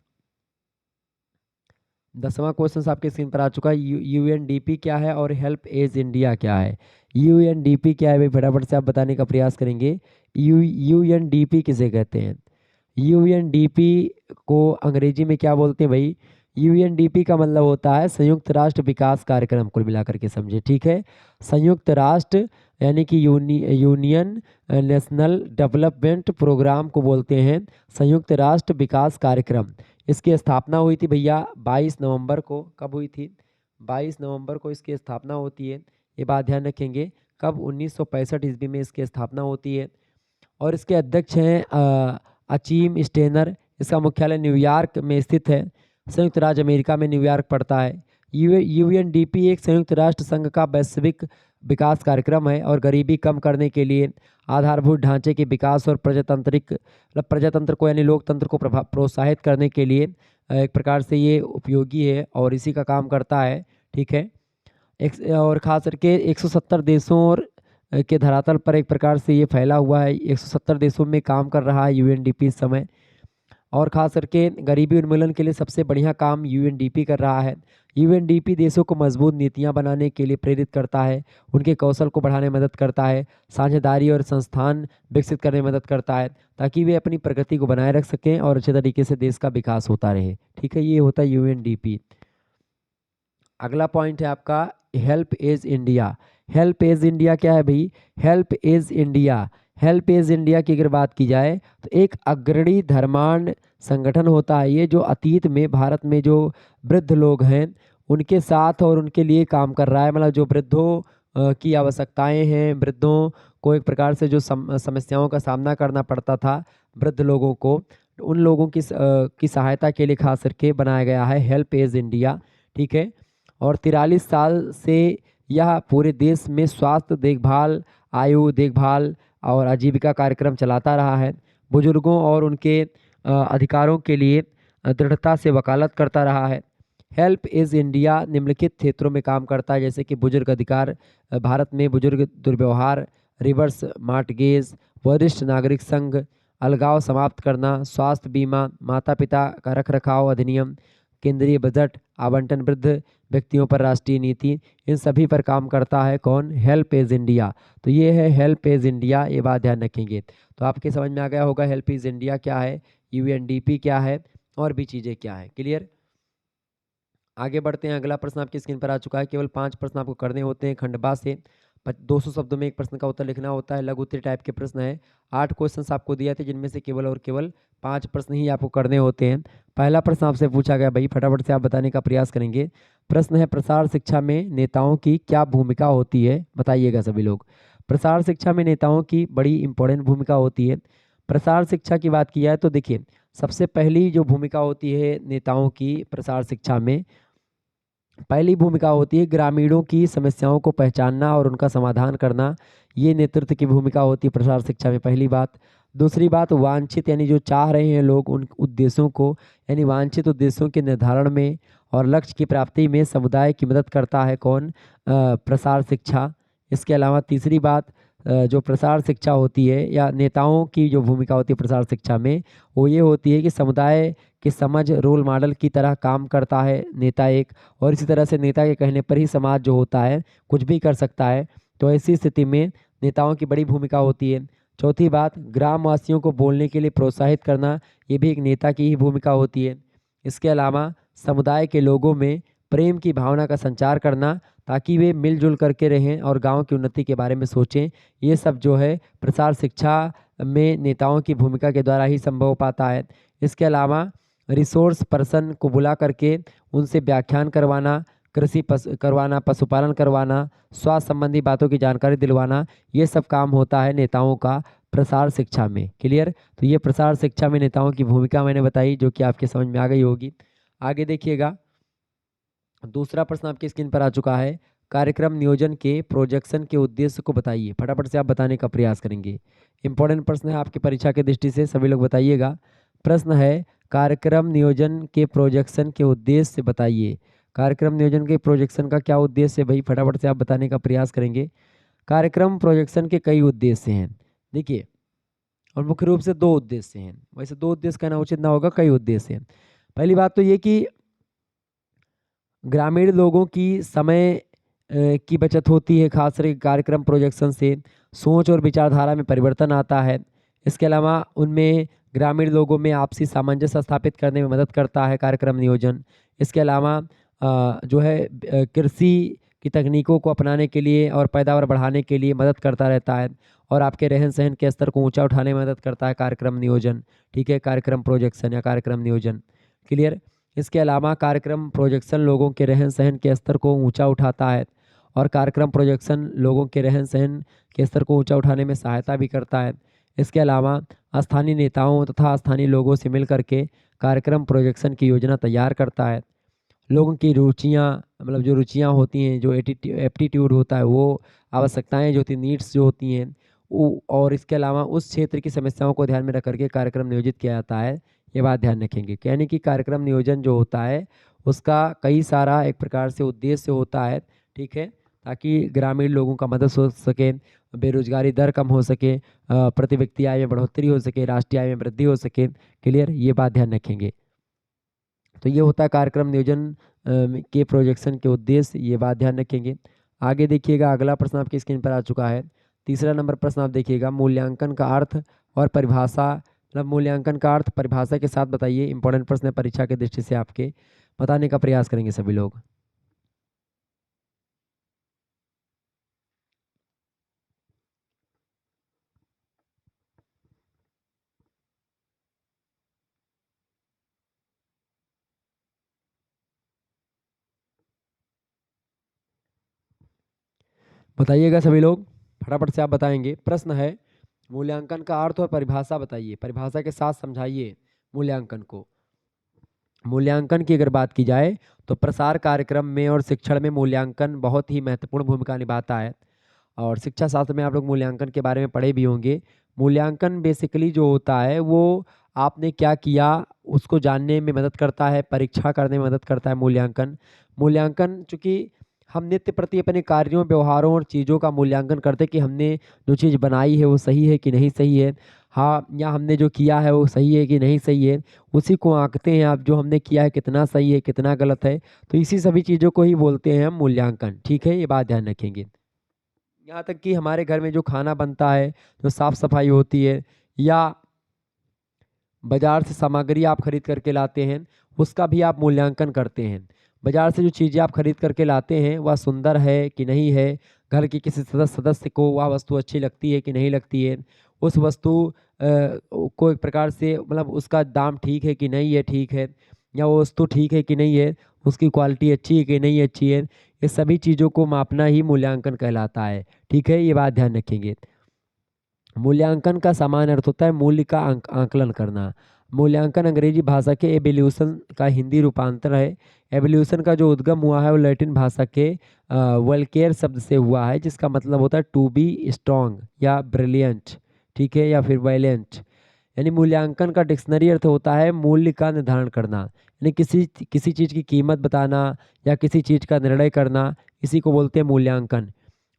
10वां क्वेश्चन आपके स्क्रीन पर आ चुका है। यूएनडीपी क्या है और हेल्प एज इंडिया क्या है? यूएनडीपी क्या है भाई, फटाफट से आप बताने का प्रयास करेंगे। यूएनडीपी किसे कहते हैं? यूएनडीपी को अंग्रेजी में क्या बोलते हैं भाई? यूएनडीपी का मतलब होता है संयुक्त राष्ट्र विकास कार्यक्रम, कुल मिलाकर के समझे। ठीक है, संयुक्त राष्ट्र यानी कि यूनियन नेशनल डेवलपमेंट प्रोग्राम को बोलते हैं संयुक्त राष्ट्र विकास कार्यक्रम। इसकी स्थापना हुई थी भैया 22 नवंबर को। कब हुई थी? 22 नवंबर को इसकी स्थापना होती है, ये बात ध्यान रखेंगे। कब? 1965 ईस्वी में इसकी स्थापना होती है और इसके अध्यक्ष हैं अचीम स्टेनर। इसका मुख्यालय न्यूयॉर्क में स्थित है, संयुक्त राज्य अमेरिका में न्यूयॉर्क पड़ता है। यूएनडीपी एक संयुक्त राष्ट्र संघ का वैश्विक विकास कार्यक्रम है और गरीबी कम करने के लिए आधारभूत ढांचे के विकास और प्रजातंत्र को यानी लोकतंत्र को प्रोत्साहित करने के लिए एक प्रकार से ये उपयोगी है और इसी का काम करता है। ठीक है, और ख़ास करके 170 देशों और के धरातल पर एक प्रकार से ये फैला हुआ है। 170 देशों में काम कर रहा है यूएनडीपी इस समय, और ख़ास करके गरीबी उन्मूलन के लिए सबसे बढ़िया काम यूएनडीपी कर रहा है। यूएनडीपी देशों को मजबूत नीतियां बनाने के लिए प्रेरित करता है, उनके कौशल को बढ़ाने में मदद करता है, साझेदारी और संस्थान विकसित करने में मदद करता है ताकि वे अपनी प्रगति को बनाए रख सकें और अच्छे तरीके से देश का विकास होता रहे। ठीक है, ये होता है यूएनडीपी। अगला पॉइंट है आपका Help Age India. Help Age India क्या है भाई? Help Age India, Help Age India की अगर बात की जाए तो एक अग्रणी धर्मांध संगठन होता है ये, जो अतीत में भारत में जो वृद्ध लोग हैं उनके साथ और उनके लिए काम कर रहा है। मतलब जो वृद्धों की आवश्यकताएं हैं, वृद्धों को एक प्रकार से जो समस्याओं का सामना करना पड़ता था वृद्ध लोगों को, तो उन लोगों की सहायता के लिए खास करके बनाया गया है हेल्प एज इंडिया। ठीक है। और 43 साल से यह पूरे देश में स्वास्थ्य देखभाल, आयु देखभाल और आजीविका कार्यक्रम चलाता रहा है। बुजुर्गों और उनके अधिकारों के लिए दृढ़ता से वकालत करता रहा है। हेल्प एज इंडिया निम्नलिखित क्षेत्रों में काम करता है, जैसे कि बुजुर्ग अधिकार, भारत में बुजुर्ग दुर्व्यवहार, रिवर्स मॉर्टगेज, वरिष्ठ नागरिक संघ, अलगाव समाप्त करना, स्वास्थ्य बीमा, माता पिता का रखरखाव अधिनियम, केंद्रीय बजट आवंटन, वृद्ध व्यक्तियों पर राष्ट्रीय नीति, इन सभी पर काम करता है कौन? Help Age India. तो ये है हेल्प एज इंडिया, ये बात ध्यान रखेंगे। तो आपके समझ में आ गया होगा हेल्प एज इंडिया क्या है, यूएनडीपी क्या है और भी चीज़ें क्या है। क्लियर? आगे बढ़ते हैं। अगला प्रश्न आपकी स्क्रीन पर आ चुका है। केवल 5 प्रश्न आपको करने होते हैं खंडवा से। 200 शब्दों में एक प्रश्न का उत्तर लिखना होता है। लघु उत्तरीय टाइप के प्रश्न है। 8 क्वेश्चंस आपको दिए थे, जिनमें से केवल और केवल 5 प्रश्न ही आपको करने होते हैं। पहला प्रश्न आपसे पूछा गया भाई, फटाफट से आप बताने का प्रयास करेंगे। प्रश्न है, प्रसार शिक्षा में नेताओं की क्या भूमिका होती है? बताइएगा सभी लोग। प्रसार शिक्षा में नेताओं की बड़ी इंपॉर्टेंट भूमिका होती है। प्रसार शिक्षा की बात की जाए तो देखिए, सबसे पहली जो भूमिका होती है नेताओं की प्रसार शिक्षा में, पहली भूमिका होती है ग्रामीणों की समस्याओं को पहचानना और उनका समाधान करना। ये नेतृत्व की भूमिका होती है प्रसार शिक्षा में, पहली बात। दूसरी बात, वांछित यानी जो चाह रहे हैं लोग उन उद्देश्यों को, यानी वांछित उद्देश्यों के निर्धारण में और लक्ष्य की प्राप्ति में समुदाय की मदद करता है कौन? प्रसार शिक्षा। इसके अलावा तीसरी बात, जो प्रसार शिक्षा होती है या नेताओं की जो भूमिका होती है प्रसार शिक्षा में, वो ये होती है कि समुदाय की समझ रोल मॉडल की तरह काम करता है नेता एक, और इसी तरह से नेता के कहने पर ही समाज जो होता है कुछ भी कर सकता है। तो ऐसी स्थिति में नेताओं की बड़ी भूमिका होती है। चौथी बात, ग्रामवासियों को बोलने के लिए प्रोत्साहित करना, ये भी एक नेता की ही भूमिका होती है। इसके अलावा समुदाय के लोगों में प्रेम की भावना का संचार करना, ताकि वे मिलजुल करके रहें और गांव की उन्नति के बारे में सोचें। ये सब जो है प्रसार शिक्षा में नेताओं की भूमिका के द्वारा ही संभव हो पाता है। इसके अलावा रिसोर्स पर्सन को बुला करके उनसे व्याख्यान करवाना, करवाना, पशुपालन करवाना, स्वास्थ्य संबंधी बातों की जानकारी दिलवाना, ये सब काम होता है नेताओं का प्रसार शिक्षा में। क्लियर? तो ये प्रसार शिक्षा में नेताओं की भूमिका मैंने बताई, जो कि आपके समझ में आ गई होगी। आगे देखिएगा, दूसरा प्रश्न आपकी स्क्रीन पर आ चुका है। कार्यक्रम नियोजन के प्रोजेक्शन के उद्देश्य को बताइए। फटाफट से आप बताने का प्रयास करेंगे। इंपॉर्टेंट प्रश्न है आपकी परीक्षा की दृष्टि से, सभी लोग बताइएगा। प्रश्न है, कार्यक्रम नियोजन के प्रोजेक्शन के उद्देश्य बताइए। कार्यक्रम नियोजन के प्रोजेक्शन का क्या उद्देश्य है भाई? फटाफट से आप बताने का प्रयास करेंगे। कार्यक्रम प्रोजेक्शन के कई उद्देश्य हैं, देखिए, और मुख्य रूप से 2 उद्देश्य हैं। वैसे 2 उद्देश्य कहना उचित ना होगा, कई उद्देश्य हैं। पहली बात तो ये कि ग्रामीण लोगों की समय की बचत होती है, खास करके कार्यक्रम प्रोजेक्शन से सोच और विचारधारा में परिवर्तन आता है। इसके अलावा उनमें ग्रामीण लोगों में आपसी सामंजस्य स्थापित करने में मदद करता है कार्यक्रम नियोजन। इसके अलावा जो है कृषि की तकनीकों को अपनाने के लिए और पैदावार बढ़ाने के लिए मदद करता रहता है, और आपके रहन सहन के स्तर को ऊंचा उठाने में मदद करता है कार्यक्रम नियोजन। ठीक है, कार्यक्रम प्रोजेक्शन या कार्यक्रम नियोजन। क्लियर? इसके अलावा कार्यक्रम प्रोजेक्शन लोगों के रहन सहन के स्तर को ऊंचा उठाता है, और कार्यक्रम प्रोजेक्शन लोगों के रहन सहन के स्तर को ऊंचा उठाने में सहायता भी करता है। इसके अलावा स्थानीय नेताओं तथा स्थानीय लोगों से मिलकर के कार्यक्रम प्रोजेक्शन की योजना तैयार करता है। लोगों की रुचियाँ, मतलब जो रुचियाँ होती हैं, जो एप्टीट्यूड होता है, वो आवश्यकताएं जो होती, नीड्स जो होती हैं वो, और इसके अलावा उस क्षेत्र की समस्याओं को ध्यान में रख करके कार्यक्रम नियोजित किया जाता है। ये बात ध्यान रखेंगे। यानी कि कार्यक्रम नियोजन जो होता है उसका कई सारा एक प्रकार से उद्देश्य होता है। ठीक है, ताकि ग्रामीण लोगों का मदद हो सके, बेरोजगारी दर कम हो सके, प्रति व्यक्ति आय में बढ़ोतरी हो सके, राष्ट्रीय आय में वृद्धि हो सके। क्लियर? ये बात ध्यान रखेंगे। तो ये होता है कार्यक्रम नियोजन के प्रोजेक्शन के उद्देश्य, ये बात ध्यान रखेंगे। आगे देखिएगा, अगला प्रश्न आपकी स्क्रीन पर आ चुका है। तीसरा नंबर प्रश्न आप देखिएगा, मूल्यांकन का अर्थ और परिभाषा, मतलब मूल्यांकन का अर्थ परिभाषा के साथ बताइए। इंपॉर्टेंट प्रश्न है, परीक्षा की दृष्टि से आपके बताने का प्रयास करेंगे सभी लोग। बताइएगा सभी लोग, फटाफट से आप बताएंगे। प्रश्न है, मूल्यांकन का अर्थ और परिभाषा बताइए, परिभाषा के साथ समझाइए मूल्यांकन को। मूल्यांकन की अगर बात की जाए तो प्रसार कार्यक्रम में और शिक्षण में मूल्यांकन बहुत ही महत्वपूर्ण भूमिका निभाता है। और शिक्षा शास्त्र में आप लोग मूल्यांकन के बारे में पढ़े भी होंगे। मूल्यांकन बेसिकली जो होता है वो आपने क्या किया उसको जानने में मदद करता है, परीक्षा करने में मदद करता है मूल्यांकन। मूल्यांकन चूंकि हम नित्य प्रति अपने कार्यों, व्यवहारों और चीज़ों का मूल्यांकन करते हैं कि हमने जो चीज़ बनाई है वो सही है कि नहीं सही है, हाँ, या हमने जो किया है वो सही है कि नहीं सही है, उसी को आंकते हैं आप, जो हमने किया है कितना सही है कितना गलत है। तो इसी सभी चीज़ों को ही बोलते हैं हम मूल्यांकन। ठीक है, ये बात ध्यान रखेंगे। यहाँ तक कि हमारे घर में जो खाना बनता है, जो साफ सफाई होती है, या बाजार से सामग्री आप खरीद करके लाते हैं, उसका भी आप मूल्यांकन करते हैं। बाजार से जो चीज़ें आप खरीद करके लाते हैं वह सुंदर है कि नहीं है, घर के किसी सदस्य को वह वस्तु अच्छी लगती है कि नहीं लगती है, उस वस्तु को एक प्रकार से मतलब उसका दाम ठीक है कि नहीं है ठीक है, या वो वस्तु ठीक है कि नहीं है, उसकी क्वालिटी अच्छी है कि नहीं अच्छी है, ये सभी चीज़ों को मापना ही मूल्यांकन कहलाता है। ठीक है, ये बात ध्यान रखेंगे। मूल्यांकन का सामान्य अर्थ होता है मूल्य का आकलन करना। मूल्यांकन अंग्रेजी भाषा के एवोल्यूशन का हिंदी रूपांतर है। एवोल्यूशन का जो उद्गम हुआ है वो लैटिन भाषा के वल्केयर शब्द से हुआ है, जिसका मतलब होता है टू बी स्ट्रॉन्ग या ब्रिलियंट, ठीक है, या फिर वायलेंट। यानी मूल्यांकन का डिक्शनरी अर्थ होता है मूल्य का निर्धारण करना, यानी किसी किसी चीज़ की कीमत बताना या किसी चीज़ का निर्णय करना, इसी को बोलते हैं मूल्यांकन।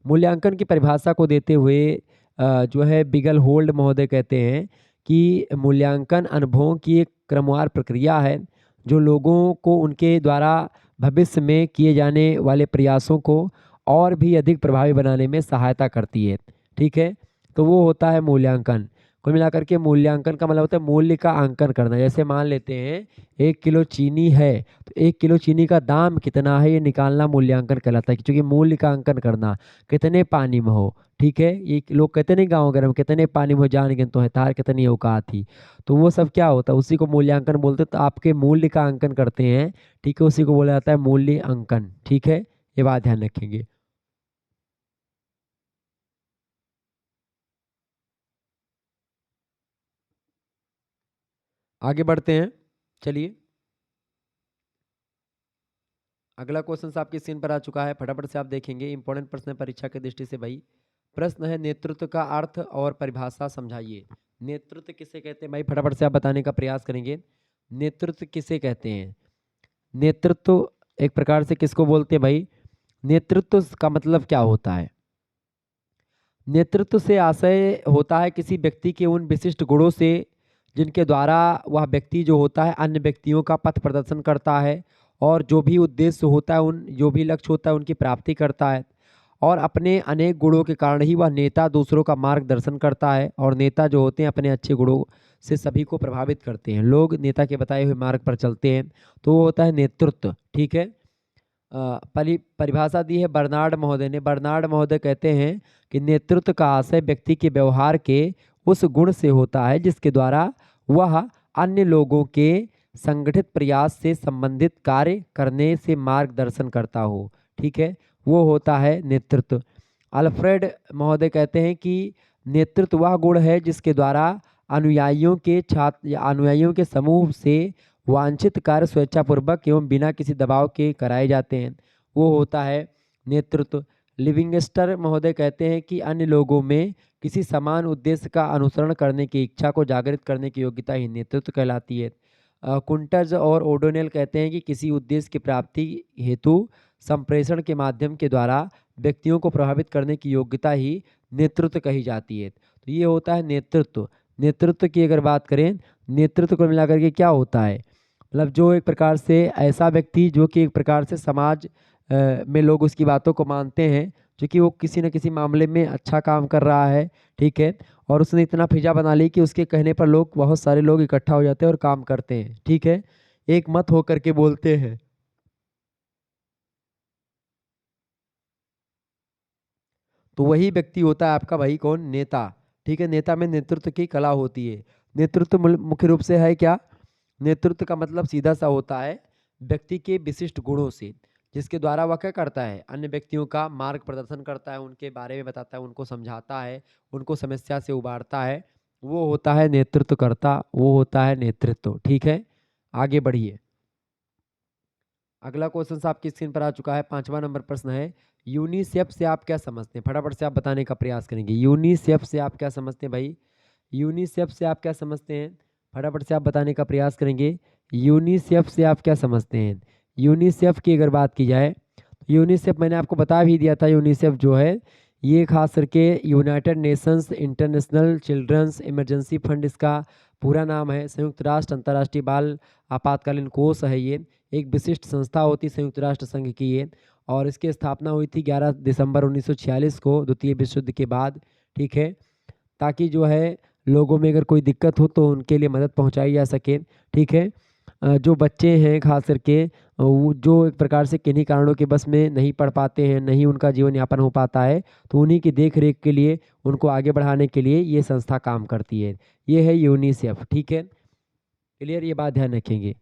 मूल्यांकन की परिभाषा को देते हुए जो है बिगल होल्ड महोदय कहते हैं कि मूल्यांकन अनुभवों की एक क्रमवार प्रक्रिया है जो लोगों को उनके द्वारा भविष्य में किए जाने वाले प्रयासों को और भी अधिक प्रभावी बनाने में सहायता करती है। ठीक है, तो वो होता है मूल्यांकन। कुल मिलाकर के मूल्यांकन का मतलब होता है मूल्य का आंकन करना। जैसे मान लेते हैं 1 किलो चीनी है, तो 1 किलो चीनी का दाम कितना है ये निकालना मूल्यांकन कहलाता है, क्योंकि मूल्य का अंकन करना कितने पानी में हो। ठीक है, ये लोग कहते नहीं गाँव वगैरह में कितने पानी में हो जान गिन तो है तार कितनी औकात थी, तो वो सब क्या होता है उसी को मूल्यांकन बोलते हैं। तो आपके मूल्य का अंकन करते हैं, ठीक है, उसी को बोला जाता है मूल्य अंकन। ठीक है, ये बात ध्यान रखेंगे। आगे बढ़ते हैं, चलिए। अगला क्वेश्चन आपकी स्क्रीन पर आ चुका है, फटाफट से आप देखेंगे। इंपॉर्टेंट प्रश्न है परीक्षा की दृष्टि से भाई। प्रश्न है, नेतृत्व का अर्थ और परिभाषा समझाइए। नेतृत्व किसे कहते हैं भाई, फटाफट से आप बताने का प्रयास करेंगे। नेतृत्व किसे कहते हैं? नेतृत्व एक प्रकार से किसको बोलते हैं भाई? नेतृत्व का मतलब क्या होता है? नेतृत्व से आशय होता है किसी व्यक्ति के उन विशिष्ट गुणों से जिनके द्वारा वह व्यक्ति जो होता है अन्य व्यक्तियों का पथ प्रदर्शन करता है, और जो भी उद्देश्य होता है, उन जो भी लक्ष्य होता है उनकी प्राप्ति करता है। और अपने अनेक गुणों के कारण ही वह नेता दूसरों का मार्गदर्शन करता है, और नेता जो होते हैं अपने अच्छे गुणों से सभी को प्रभावित करते हैं। लोग नेता के बताए हुए मार्ग पर चलते हैं, तो वो होता है नेतृत्व। ठीक है, परिभाषा दी है बर्नार्ड महोदय ने। बर्नार्ड महोदय कहते हैं कि नेतृत्व का आशय व्यक्ति के व्यवहार के उस गुण से होता है जिसके द्वारा वह अन्य लोगों के संगठित प्रयास से संबंधित कार्य करने से मार्गदर्शन करता हो। ठीक है, वो होता है नेतृत्व। अल्फ्रेड महोदय कहते हैं कि नेतृत्व वह गुण है जिसके द्वारा अनुयायियों के छात्र या अनुयायियों के समूह से वांछित कार्य स्वेच्छापूर्वक एवं बिना किसी दबाव के कराए जाते हैं, वो होता है नेतृत्व। लिविंगस्टर महोदय कहते हैं कि अन्य लोगों में किसी समान उद्देश्य का अनुसरण करने की इच्छा को जागृत करने की योग्यता ही नेतृत्व कहलाती है। कुंटज और ओडोनेल कहते हैं कि किसी उद्देश्य की प्राप्ति हेतु संप्रेषण के माध्यम के द्वारा व्यक्तियों को प्रभावित करने की योग्यता ही नेतृत्व कही जाती है। तो ये होता है नेतृत्व। नेतृत्व की अगर बात करें, नेतृत्व को मिलाकर के क्या होता है, मतलब जो एक प्रकार से ऐसा व्यक्ति जो कि एक प्रकार से समाज में लोग उसकी बातों को मानते हैं, जो कि वो किसी न किसी मामले में अच्छा काम कर रहा है। ठीक है, और उसने इतना फिजा बना ली कि उसके कहने पर लोग, बहुत सारे लोग इकट्ठा हो जाते हैं और काम करते हैं। ठीक है, एक मत होकर के बोलते हैं, तो वही व्यक्ति होता है आपका भाई कौन? नेता। ठीक है, नेता में नेतृत्व की कला होती है। नेतृत्व मुख्य रूप से है क्या? नेतृत्व का मतलब सीधा सा होता है व्यक्ति के विशिष्ट गुणों से, जिसके द्वारा वह क्या करता है, अन्य व्यक्तियों का मार्ग प्रदर्शन करता है, उनके बारे में बताता है, उनको समझाता है, उनको समस्या से उबारता है, वो होता है नेतृत्वकर्ता, वो होता है नेतृत्व। ठीक है, आगे बढ़िए। अगला क्वेश्चन आपकी स्क्रीन पर आ चुका है। 5वां नंबर प्रश्न है, यूनिसेफ से आप क्या समझते हैं? फटाफट से आप बताने का प्रयास करेंगे। यूनिसेफ से आप क्या समझते हैं भाई? यूनिसेफ से आप क्या समझते हैं? फटाफट से आप बताने का प्रयास करेंगे। यूनिसेफ से आप क्या समझते हैं? यूनिसेफ की अगर बात की जाए, यूनिसेफ मैंने आपको बता भी दिया था। यूनिसेफ जो है ये खास करके United Nations International Children's Emergency Fund इसका पूरा नाम है। संयुक्त राष्ट्र अंतर्राष्ट्रीय बाल आपातकालीन कोष है ये। एक विशिष्ट संस्था होती संयुक्त राष्ट्र संघ की ये, और इसकी स्थापना हुई थी 11 दिसंबर 1946 को, द्वितीय विश्व युद्ध के बाद। ठीक है, ताकि जो है लोगों में अगर कोई दिक्कत हो तो उनके लिए मदद पहुंचाई जा सके। ठीक है, जो बच्चे हैं खास करके वो जो एक प्रकार से किन्हीं कारणों के बस में नहीं पढ़ पाते हैं, नहीं उनका जीवन यापन हो पाता है, तो उन्हीं की देख रेख के लिए, उनको आगे बढ़ाने के लिए ये संस्था काम करती है। ये है यूनिसेफ। ठीक है, क्लियर, ये बात ध्यान रखेंगे।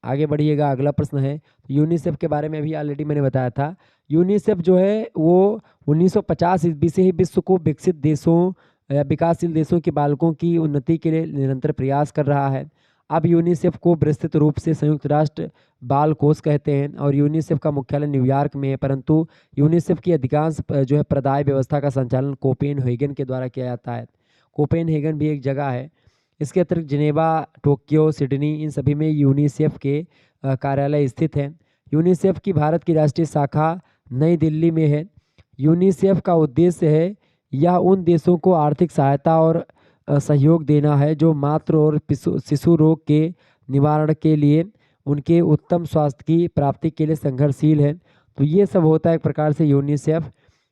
आगे बढ़िएगा, अगला प्रश्न है। यूनिसेफ के बारे में अभी ऑलरेडी मैंने बताया था। यूनिसेफ जो है वो 1950 ईस्वी से ही विश्व को विकसित देशों या विकासशील देशों के बालकों की उन्नति के लिए निरंतर प्रयास कर रहा है। अब यूनिसेफ को विस्तृत रूप से संयुक्त राष्ट्र बाल कोष कहते हैं, और यूनिसेफ का मुख्यालय न्यूयॉर्क में है। परंतु यूनिसेफ की अधिकांश जो है प्रदाय व्यवस्था का संचालन कोपेनहेगन के द्वारा किया जाता है। कोपेनहेगन भी एक जगह है। इसके अतिरिक्त जिनेवा, टोक्यो, सिडनी, इन सभी में यूनिसेफ के कार्यालय स्थित हैं। यूनिसेफ की भारत की राष्ट्रीय शाखा नई दिल्ली में है। यूनिसेफ का उद्देश्य है यह उन देशों को आर्थिक सहायता और सहयोग देना है जो मातृ और शिशु रोग के निवारण के लिए, उनके उत्तम स्वास्थ्य की प्राप्ति के लिए संघर्षशील है। तो ये सब होता है एक प्रकार से यूनिसेफ।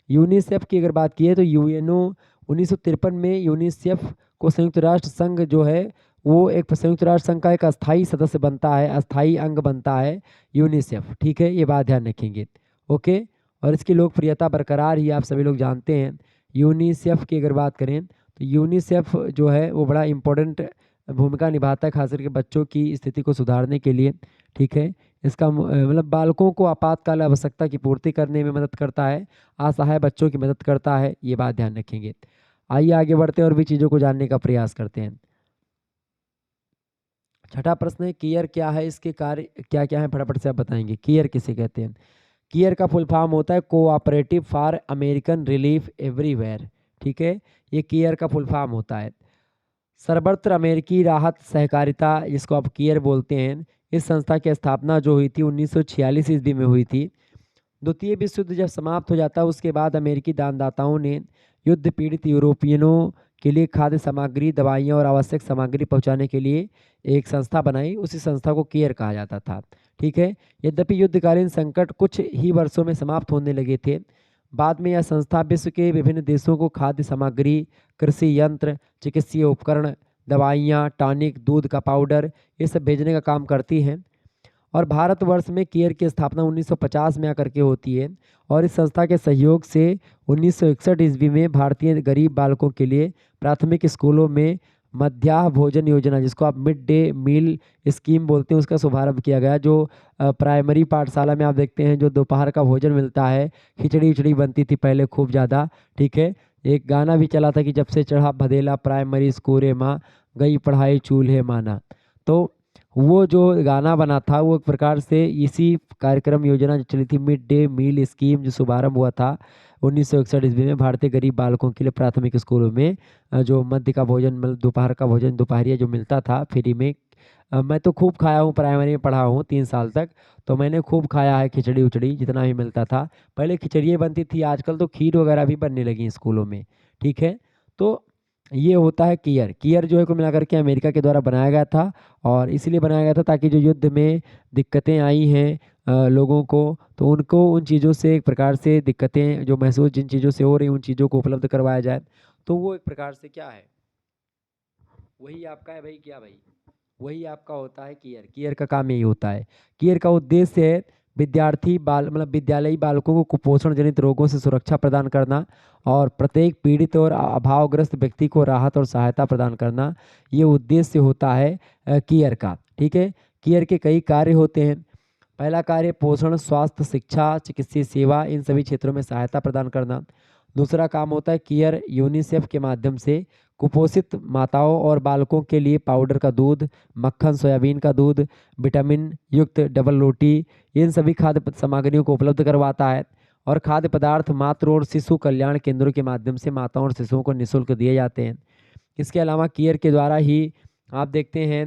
यूनिसेफ की अगर बात की है तो यूएनओ 1953 में यूनिसेफ को संयुक्त राष्ट्र संघ जो है वो एक संयुक्त राष्ट्र संघ का एक अस्थायी सदस्य बनता है, अस्थायी अंग बनता है यूनिसेफ। ठीक है, ये बात ध्यान रखेंगे। ओके, और इसकी लोकप्रियता बरकरार ही आप सभी लोग जानते हैं। यूनिसेफ की अगर बात करें तो यूनिसेफ जो है वो बड़ा इम्पोर्टेंट भूमिका निभाता है, खासकर के बच्चों की स्थिति को सुधारने के लिए। ठीक है, इसका मतलब बालकों को आपातकाल आवश्यकता की पूर्ति करने में मदद करता है, असहाय बच्चों की मदद करता है, ये बात ध्यान रखेंगे। आइए आगे बढ़ते हैं और भी चीज़ों को जानने का प्रयास करते हैं। छठा प्रश्न है, केयर क्या है, इसके कार्य क्या क्या है, फटाफट से आप बताएंगे। केयर किसे कहते हैं? केयर का फुल फॉर्म होता है cooperative for American relief everywhere. ठीक है, ये केयर का फुल फॉर्म होता है। सर्वत्र अमेरिकी राहत सहकारिता, जिसको आप केयर बोलते हैं, इस संस्था की स्थापना जो हुई थी 1946 ईस्वी में हुई थी। द्वितीय विश्व युद्ध जब समाप्त हो जाता है उसके बाद अमेरिकी दानदाताओं ने युद्ध पीड़ित यूरोपियनों के लिए खाद्य सामग्री, दवाइयाँ और आवश्यक सामग्री पहुंचाने के लिए एक संस्था बनाई। उसी संस्था को केयर कहा जाता था। ठीक है, यद्यपि युद्धकालीन संकट कुछ ही वर्षों में समाप्त होने लगे थे, बाद में यह संस्था विश्व के विभिन्न देशों को खाद्य सामग्री, कृषि यंत्र, चिकित्सीय उपकरण, दवाइयाँ, टॉनिक, दूध का पाउडर, ये सब भेजने का काम करती है। और भारतवर्ष में केयर की स्थापना 1950 में आकर के होती है, और इस संस्था के सहयोग से 1961 ईस्वी में भारतीय गरीब बालकों के लिए प्राथमिक स्कूलों में मध्याह्न भोजन योजना, जिसको आप मिड डे मील स्कीम बोलते हैं, उसका शुभारंभ किया गया। जो प्राइमरी पाठशाला में आप देखते हैं जो दोपहर का भोजन मिलता है, खिचड़ी उचड़ी बनती थी पहले खूब ज़्यादा। ठीक है, एक गाना भी चला था कि जब से चढ़ा भदेला प्राइमरी स्कूल माँ, गई पढ़ाई चूल्हे माना। तो वो जो गाना बना था वो एक प्रकार से इसी कार्यक्रम योजना जो चली थी मिड डे मील स्कीम, जो शुभारंभ हुआ था 1961 ईस्वी में भारतीय गरीब बालकों के लिए प्राथमिक स्कूलों में जो मध्य का भोजन, मतलब दोपहर का भोजन, दोपहरिया जो मिलता था फ्री में। मैं तो खूब खाया हूँ, प्राइमरी में पढ़ा हूँ 3 साल तक, तो मैंने खूब खाया है खिचड़ी उचड़ी जितना भी मिलता था। पहले खिचड़ियाँ बनती थी, आजकल तो खीर वगैरह भी बनने लगी स्कूलों में। ठीक है, तो ये होता है केयर। केयर जो है कुल मिलाकर के अमेरिका के द्वारा बनाया गया था, और इसलिए बनाया गया था ताकि जो युद्ध में दिक्कतें आई हैं लोगों को, तो उनको उन चीज़ों से एक प्रकार से दिक्कतें जो महसूस जिन चीज़ों से हो रही उन चीज़ों को उपलब्ध करवाया जाए। तो वो एक प्रकार से क्या है, वही आपका है भाई, क्या भाई, वही आपका होता है केयर। केयर का काम यही होता है। केयर का उद्देश्य है विद्यार्थी बाल मतलब विद्यालयी बालकों को कुपोषण जनित रोगों से सुरक्षा प्रदान करना, और प्रत्येक पीड़ित और अभावग्रस्त व्यक्ति को राहत और सहायता प्रदान करना। ये उद्देश्य होता है केयर का। ठीक है, केयर के कई कार्य होते हैं। पहला कार्य पोषण, स्वास्थ्य, शिक्षा, चिकित्सीय सेवा, इन सभी क्षेत्रों में सहायता प्रदान करना। दूसरा काम होता है केयर यूनिसेफ के माध्यम से कुपोषित माताओं और बालकों के लिए पाउडर का दूध, मक्खन, सोयाबीन का दूध, विटामिन युक्त डबल रोटी, इन सभी खाद्य सामग्रियों को उपलब्ध करवाता है। और खाद्य पदार्थ मातृ और शिशु कल्याण केंद्रों के माध्यम से माताओं और शिशुओं को निःशुल्क दिए जाते हैं। इसके अलावा केयर के द्वारा ही आप देखते हैं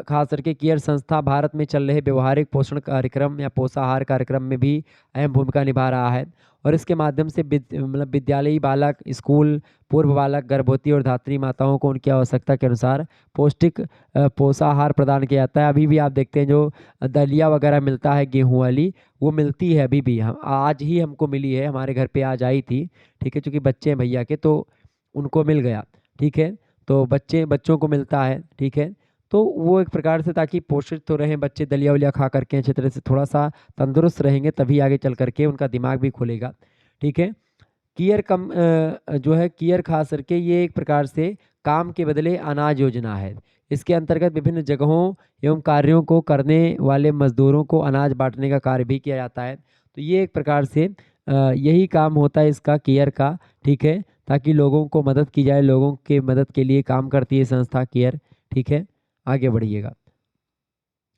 खास करके केयर संस्था भारत में चल रहे व्यवहारिक पोषण कार्यक्रम या पोषाहार कार्यक्रम में भी अहम भूमिका निभा रहा है। और इसके माध्यम से मतलब विद्यालयी बालक, स्कूल पूर्व बालक, गर्भवती और धात्री माताओं को उनकी आवश्यकता के अनुसार पौष्टिक पोषाहार प्रदान किया जाता है। अभी भी आप देखते हैं जो दलिया वगैरह मिलता है गेहूं वाली, वो मिलती है अभी भी। हम आज ही हमको मिली है, हमारे घर पे आज आई थी। ठीक है, चूँकि बच्चे हैं भैया के तो उनको मिल गया। ठीक है, तो बच्चों को मिलता है। ठीक है, तो वो एक प्रकार से ताकि पोषित तो रहें बच्चे, दलिया वलिया खा करके अच्छी तरह से थोड़ा सा तंदुरुस्त रहेंगे, तभी आगे चल करके उनका दिमाग भी खुलेगा। ठीक है, जो है केयर खास करके ये एक प्रकार से काम के बदले अनाज योजना है। इसके अंतर्गत विभिन्न जगहों एवं कार्यों को करने वाले मजदूरों को अनाज बांटने का कार्य भी किया जाता है। तो ये एक प्रकार से यही काम होता है इसका, केयर का। ठीक है, ताकि लोगों को मदद की जाए, लोगों के मदद के लिए काम करती है संस्था केयर। ठीक है, आगे बढ़िएगा।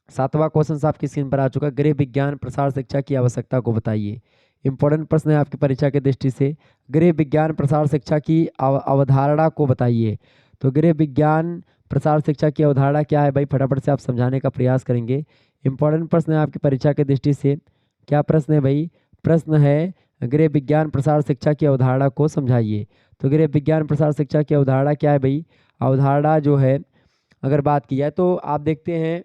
7वां क्वेश्चन आपकी स्क्रीन पर आ चुका है। गृह विज्ञान प्रसार शिक्षा की आवश्यकता को बताइए। इंपॉर्टेंट प्रश्न है आपकी परीक्षा के दृष्टि से। गृह विज्ञान प्रसार शिक्षा की अवधारणा को बताइए। तो गृह विज्ञान प्रसार शिक्षा की अवधारणा क्या है भाई, फटाफट से आप समझाने का प्रयास करेंगे। इंपॉर्टेंट प्रश्न है आपकी परीक्षा के दृष्टि से। क्या प्रश्न है भाई? प्रश्न है गृह विज्ञान प्रसार शिक्षा की अवधारणा को समझाइए। तो गृह विज्ञान प्रसार शिक्षा की अवधारणा क्या है भाई? अवधारणा जो है अगर बात की जाए तो आप देखते हैं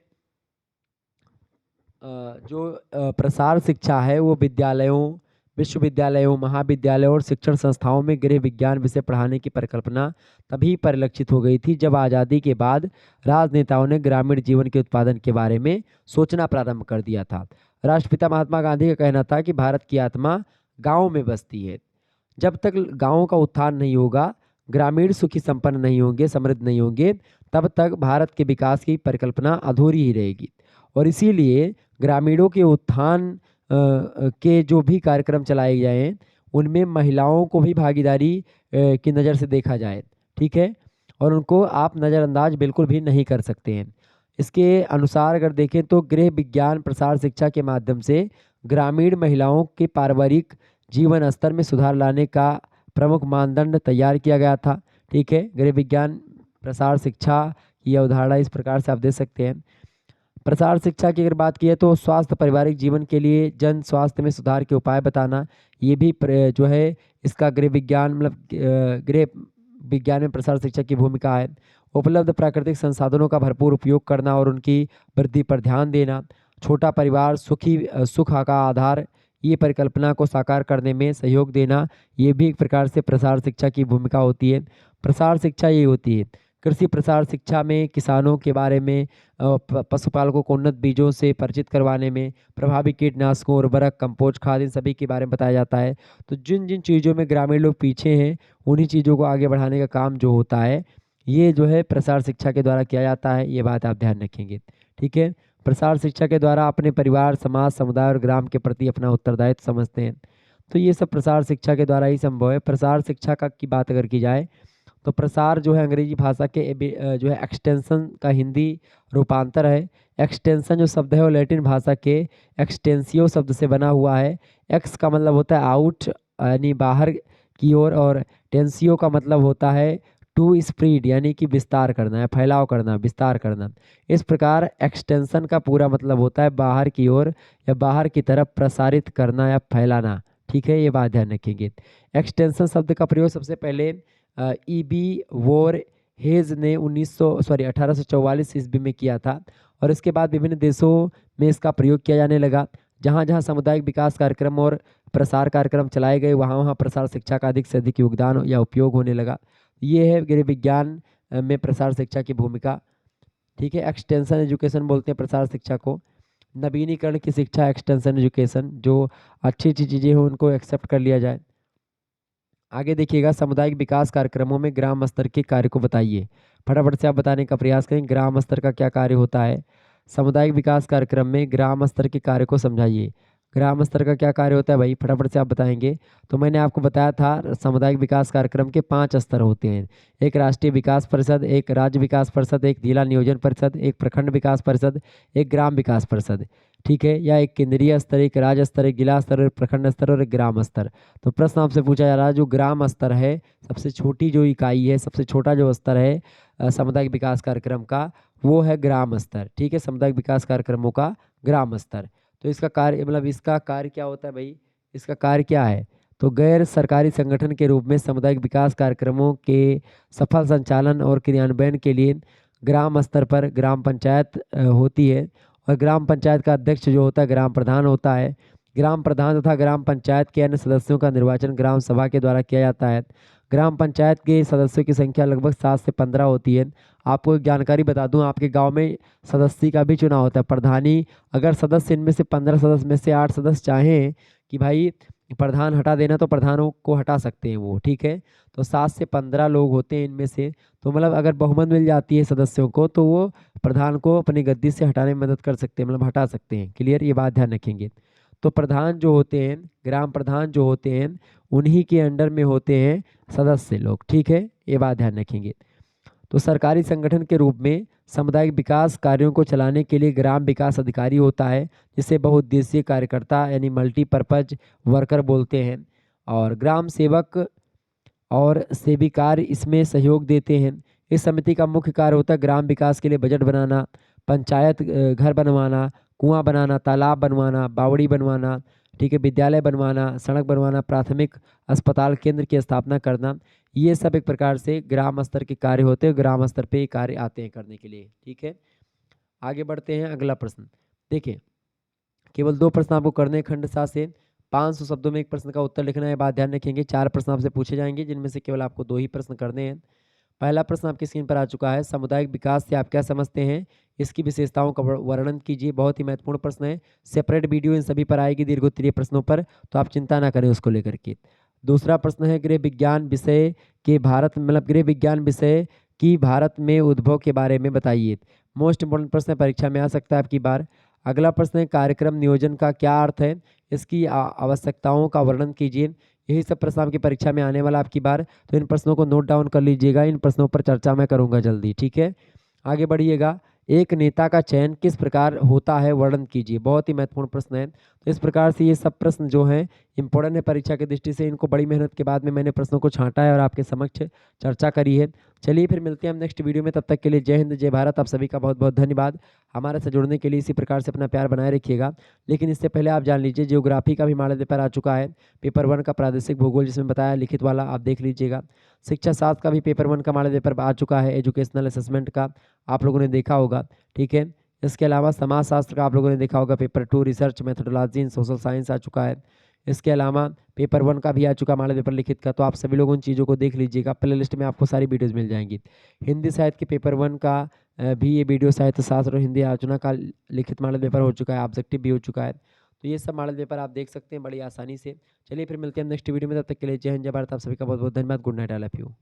जो प्रसार शिक्षा है वो विद्यालयों, विश्वविद्यालयों, महाविद्यालयों और शिक्षण संस्थाओं में गृह विज्ञान विषय पढ़ाने की परिकल्पना तभी परिलक्षित हो गई थी जब आज़ादी के बाद राजनेताओं ने ग्रामीण जीवन के उत्पादन के बारे में सोचना प्रारंभ कर दिया था। राष्ट्रपिता महात्मा गांधी का कहना था कि भारत की आत्मा गाँव में बसती है। जब तक गाँव का उत्थान नहीं होगा, ग्रामीण सुखी संपन्न नहीं होंगे, समृद्ध नहीं होंगे, तब तक भारत के विकास की परिकल्पना अधूरी ही रहेगी। और इसीलिए ग्रामीणों के उत्थान के जो भी कार्यक्रम चलाए जाएँ, उनमें महिलाओं को भी भागीदारी की नज़र से देखा जाए। ठीक है, और उनको आप नज़रअंदाज बिल्कुल भी नहीं कर सकते हैं। इसके अनुसार अगर देखें तो गृह विज्ञान प्रसार शिक्षा के माध्यम से ग्रामीण महिलाओं के पारिवारिक जीवन स्तर में सुधार लाने का प्रमुख मानदंड तैयार किया गया था। ठीक है, गृह विज्ञान प्रसार शिक्षा की अवधारणा इस प्रकार से आप दे सकते हैं। प्रसार शिक्षा की अगर बात की है तो स्वास्थ्य पारिवारिक जीवन के लिए जन स्वास्थ्य में सुधार के उपाय बताना, ये भी जो है इसका गृह विज्ञान मतलब गृह विज्ञान में प्रसार शिक्षा की भूमिका है। उपलब्ध प्राकृतिक संसाधनों का भरपूर उपयोग करना और उनकी वृद्धि पर ध्यान देना, छोटा परिवार सुख का आधार, ये परिकल्पना को साकार करने में सहयोग देना, ये भी एक प्रकार से प्रसार शिक्षा की भूमिका होती है। प्रसार शिक्षा ये होती है कृषि प्रसार शिक्षा में किसानों के बारे में, पशुपालकों को उन्नत बीजों से परिचित करवाने में, प्रभावी कीटनाशकों, उर्वरक, कंपोस्ट खाद, इन सभी के बारे में बताया जाता है। तो जिन जिन चीज़ों में ग्रामीण लोग पीछे हैं, उन्हीं चीज़ों को आगे बढ़ाने का काम जो होता है, ये जो है प्रसार शिक्षा के द्वारा किया जाता है। ये बात आप ध्यान रखेंगे। ठीक है, प्रसार शिक्षा के द्वारा अपने परिवार, समाज, समुदाय और ग्राम के प्रति अपना उत्तरदायित्व समझते हैं। तो ये सब प्रसार शिक्षा के द्वारा ही संभव है। प्रसार शिक्षा का की बात अगर की जाए तो प्रसार जो है अंग्रेजी भाषा के जो है एक्सटेंशन का हिंदी रूपांतर है। एक्सटेंशन जो शब्द है वो लैटिन भाषा के एक्सटेंसियो शब्द से बना हुआ है। एक्स का मतलब होता है आउट यानी बाहर की ओर, और टेंसियो का मतलब होता है टू स्प्रीड यानी कि विस्तार करना है, फैलाव करना, विस्तार करना। इस प्रकार एक्सटेंशन का पूरा मतलब होता है बाहर की ओर या बाहर की तरफ प्रसारित करना या फैलाना। ठीक है, ये बात ध्यान रखेंगे। एक्सटेंशन शब्द का प्रयोग सबसे पहले ई.बी. वोर हेज ने 1844 ईस्वी में किया था, और इसके बाद विभिन्न देशों में इसका प्रयोग किया जाने लगा। जहाँ जहाँ सामुदायिक विकास कार्यक्रम और प्रसार कार्यक्रम चलाए गए, वहाँ वहाँ प्रसार शिक्षा का अधिक से अधिक योगदान या उपयोग होने लगा। ये है गृह विज्ञान में प्रसार शिक्षा की भूमिका। ठीक है, एक्सटेंशन एजुकेशन बोलते हैं प्रसार शिक्षा को। नवीनीकरण की शिक्षा, एक्सटेंशन एजुकेशन, जो अच्छी अच्छी चीज़ें हों उनको एक्सेप्ट कर लिया जाए। आगे देखिएगा, सामुदायिक विकास कार्यक्रमों में ग्राम स्तर के कार्य को बताइए। फटाफट से आप बताने का प्रयास करें, ग्राम स्तर का क्या कार्य होता है। सामुदायिक विकास कार्यक्रम में ग्राम स्तर के कार्य को समझाइए। ग्राम स्तर का क्या कार्य होता है भाई, फटाफट से आप बताएंगे। तो मैंने आपको बताया था सामुदायिक विकास कार्यक्रम के 5 स्तर होते हैं। एक राष्ट्रीय विकास परिषद, एक राज्य विकास परिषद, एक जिला नियोजन परिषद, एक प्रखंड विकास परिषद, एक ग्राम विकास परिषद, ठीक है, या एक केंद्रीय स्तर, एक राज्य स्तर, एक जिला स्तर, एक प्रखंड स्तर और एक ग्राम स्तर। तो प्रश्न आपसे पूछा जा रहा है जो ग्राम स्तर है, सबसे छोटी जो इकाई है, सबसे छोटा जो स्तर है सामुदायिक विकास कार्यक्रम का, वो है ग्राम स्तर, ठीक है, सामुदायिक विकास कार्यक्रमों का ग्राम स्तर। तो इसका कार्य मतलब इसका कार्य क्या होता है भाई, इसका कार्य क्या है, तो गैर सरकारी संगठन के रूप में सामुदायिक विकास कार्यक्रमों के सफल संचालन और क्रियान्वयन के लिए ग्राम स्तर पर ग्राम पंचायत होती है, और ग्राम पंचायत का अध्यक्ष जो होता है ग्राम प्रधान होता है। ग्राम प्रधान तथा ग्राम पंचायत के अन्य सदस्यों का निर्वाचन ग्राम सभा के द्वारा किया जाता है। ग्राम पंचायत के सदस्यों की संख्या लगभग 7 से 15 होती है। आपको एक जानकारी बता दूं, आपके गांव में सदस्य का भी चुनाव होता है, प्रधानी। अगर सदस्य इनमें से 15 सदस्य में से 8 सदस्य चाहें कि भाई प्रधान हटा देना, तो प्रधानों को हटा सकते हैं वो, ठीक है। तो 7 से 15 लोग होते हैं इनमें से, तो मतलब अगर बहुमत मिल जाती है सदस्यों को, तो वो प्रधान को अपनी गद्दी से हटाने में मदद कर सकते हैं, मतलब हटा सकते हैं। क्लियर, ये बात ध्यान रखेंगे। तो प्रधान जो होते हैं, ग्राम प्रधान जो होते हैं, उन्हीं के अंडर में होते हैं सदस्य लोग, ठीक है, ये बात ध्यान रखेंगे। तो सरकारी संगठन के रूप में सामुदायिक विकास कार्यों को चलाने के लिए ग्राम विकास अधिकारी होता है, जिसे बहुउद्देशीय कार्यकर्ता यानी मल्टीपर्पज वर्कर बोलते हैं। और ग्राम सेवक और सेविकार इसमें सहयोग देते हैं। इस समिति का मुख्य कार्य होता है ग्राम विकास के लिए बजट बनाना, पंचायत घर बनवाना, कुआं बनाना, तालाब बनवाना, बावड़ी बनवाना, ठीक है, विद्यालय बनवाना, सड़क बनवाना, प्राथमिक अस्पताल केंद्र की स्थापना करना। ये सब एक प्रकार से ग्राम स्तर के कार्य होते हैं, ग्राम स्तर पे ये कार्य आते हैं करने के लिए, ठीक है। आगे बढ़ते हैं, अगला प्रश्न देखिए। केवल 2 प्रश्न आपको करने हैं खंड 7 से। 500 शब्दों में एक प्रश्न का उत्तर लिखना है, बात ध्यान रखेंगे। 4 प्रश्न आपसे पूछे जाएंगे, जिनमें से केवल आपको 2 ही प्रश्न करने हैं। पहला प्रश्न आपकी स्क्रीन पर आ चुका है, सामुदायिक विकास से आप क्या समझते हैं, इसकी विशेषताओं का वर्णन कीजिए। बहुत ही महत्वपूर्ण प्रश्न है, सेपरेट वीडियो इन सभी पर आएगी दीर्घोत्तरीय प्रश्नों पर, तो आप चिंता ना करें उसको लेकर के। दूसरा प्रश्न है गृह विज्ञान विषय के भारत मतलब गृह विज्ञान विषय की भारत में उद्भव के बारे में बताइए। मोस्ट इंपोर्टेंट प्रश्न है, परीक्षा में आ सकता है आपकी बार। अगला प्रश्न है कार्यक्रम नियोजन का क्या अर्थ है, इसकी आवश्यकताओं का वर्णन कीजिए। यही सब प्रश्न आपकी परीक्षा में आने वाला आपकी बार, तो इन प्रश्नों को नोट डाउन कर लीजिएगा, इन प्रश्नों पर चर्चा मैं करूंगा जल्दी, ठीक है। आगे बढ़िएगा, एक नेता का चयन किस प्रकार होता है वर्णन कीजिए। बहुत ही महत्वपूर्ण प्रश्न है। तो इस प्रकार से ये सब प्रश्न जो हैं इंपॉर्टेंट है परीक्षा की दृष्टि से, इनको बड़ी मेहनत के बाद में मैंने प्रश्नों को छांटा है और आपके समक्ष चर्चा करी है। चलिए फिर मिलते हैं हम नेक्स्ट वीडियो में, तब तक के लिए जय हिंद जय भारत। आप सभी का बहुत बहुत धन्यवाद। हमारे साथ जुड़ने के लिए इसी प्रकार से अपना प्यार बनाए रखिएगा। लेकिन इससे पहले आप जान लीजिए जियोग्राफी का भी मॉडल पेपर आ चुका है, पेपर 1 का प्रादेशिक भूगोल जिसमें बताया लिखित वाला, आप देख लीजिएगा। शिक्षा शास्त्र का भी पेपर 1 का मॉडल पेपर आ चुका है, एजुकेशनल असेसमेंट का, आप लोगों ने देखा होगा, ठीक है। इसके अलावा समाज शास्त्र का आप लोगों ने देखा होगा, पेपर 2 रिसर्च मेथोडोलॉजी इन सोशल साइंस आ चुका है। इसके अलावा पेपर 1 का भी आ चुका मॉडल पेपर लिखित का, तो आप सभी लोग उन चीज़ों को देख लीजिएगा, प्ले लिस्ट में आपको सारी वीडियोज़ मिल जाएंगी। हिंदी साहित्य के पेपर 1 का भी ये वीडियो साहित्य शास्त्र और हिंदी आलोचना का लिखित मॉडल पेपर हो चुका है, ऑब्जेक्टिव भी हो चुका है। तो ये सब मॉडल पेपर आप देख सकते हैं बड़ी आसानी से। चलिए फिर मिलते हैं नेक्स्ट वीडियो में, तब तक के लिए जय हिंद जय भारत। आप सभी का बहुत बहुत धन्यवाद। Good night, I love you.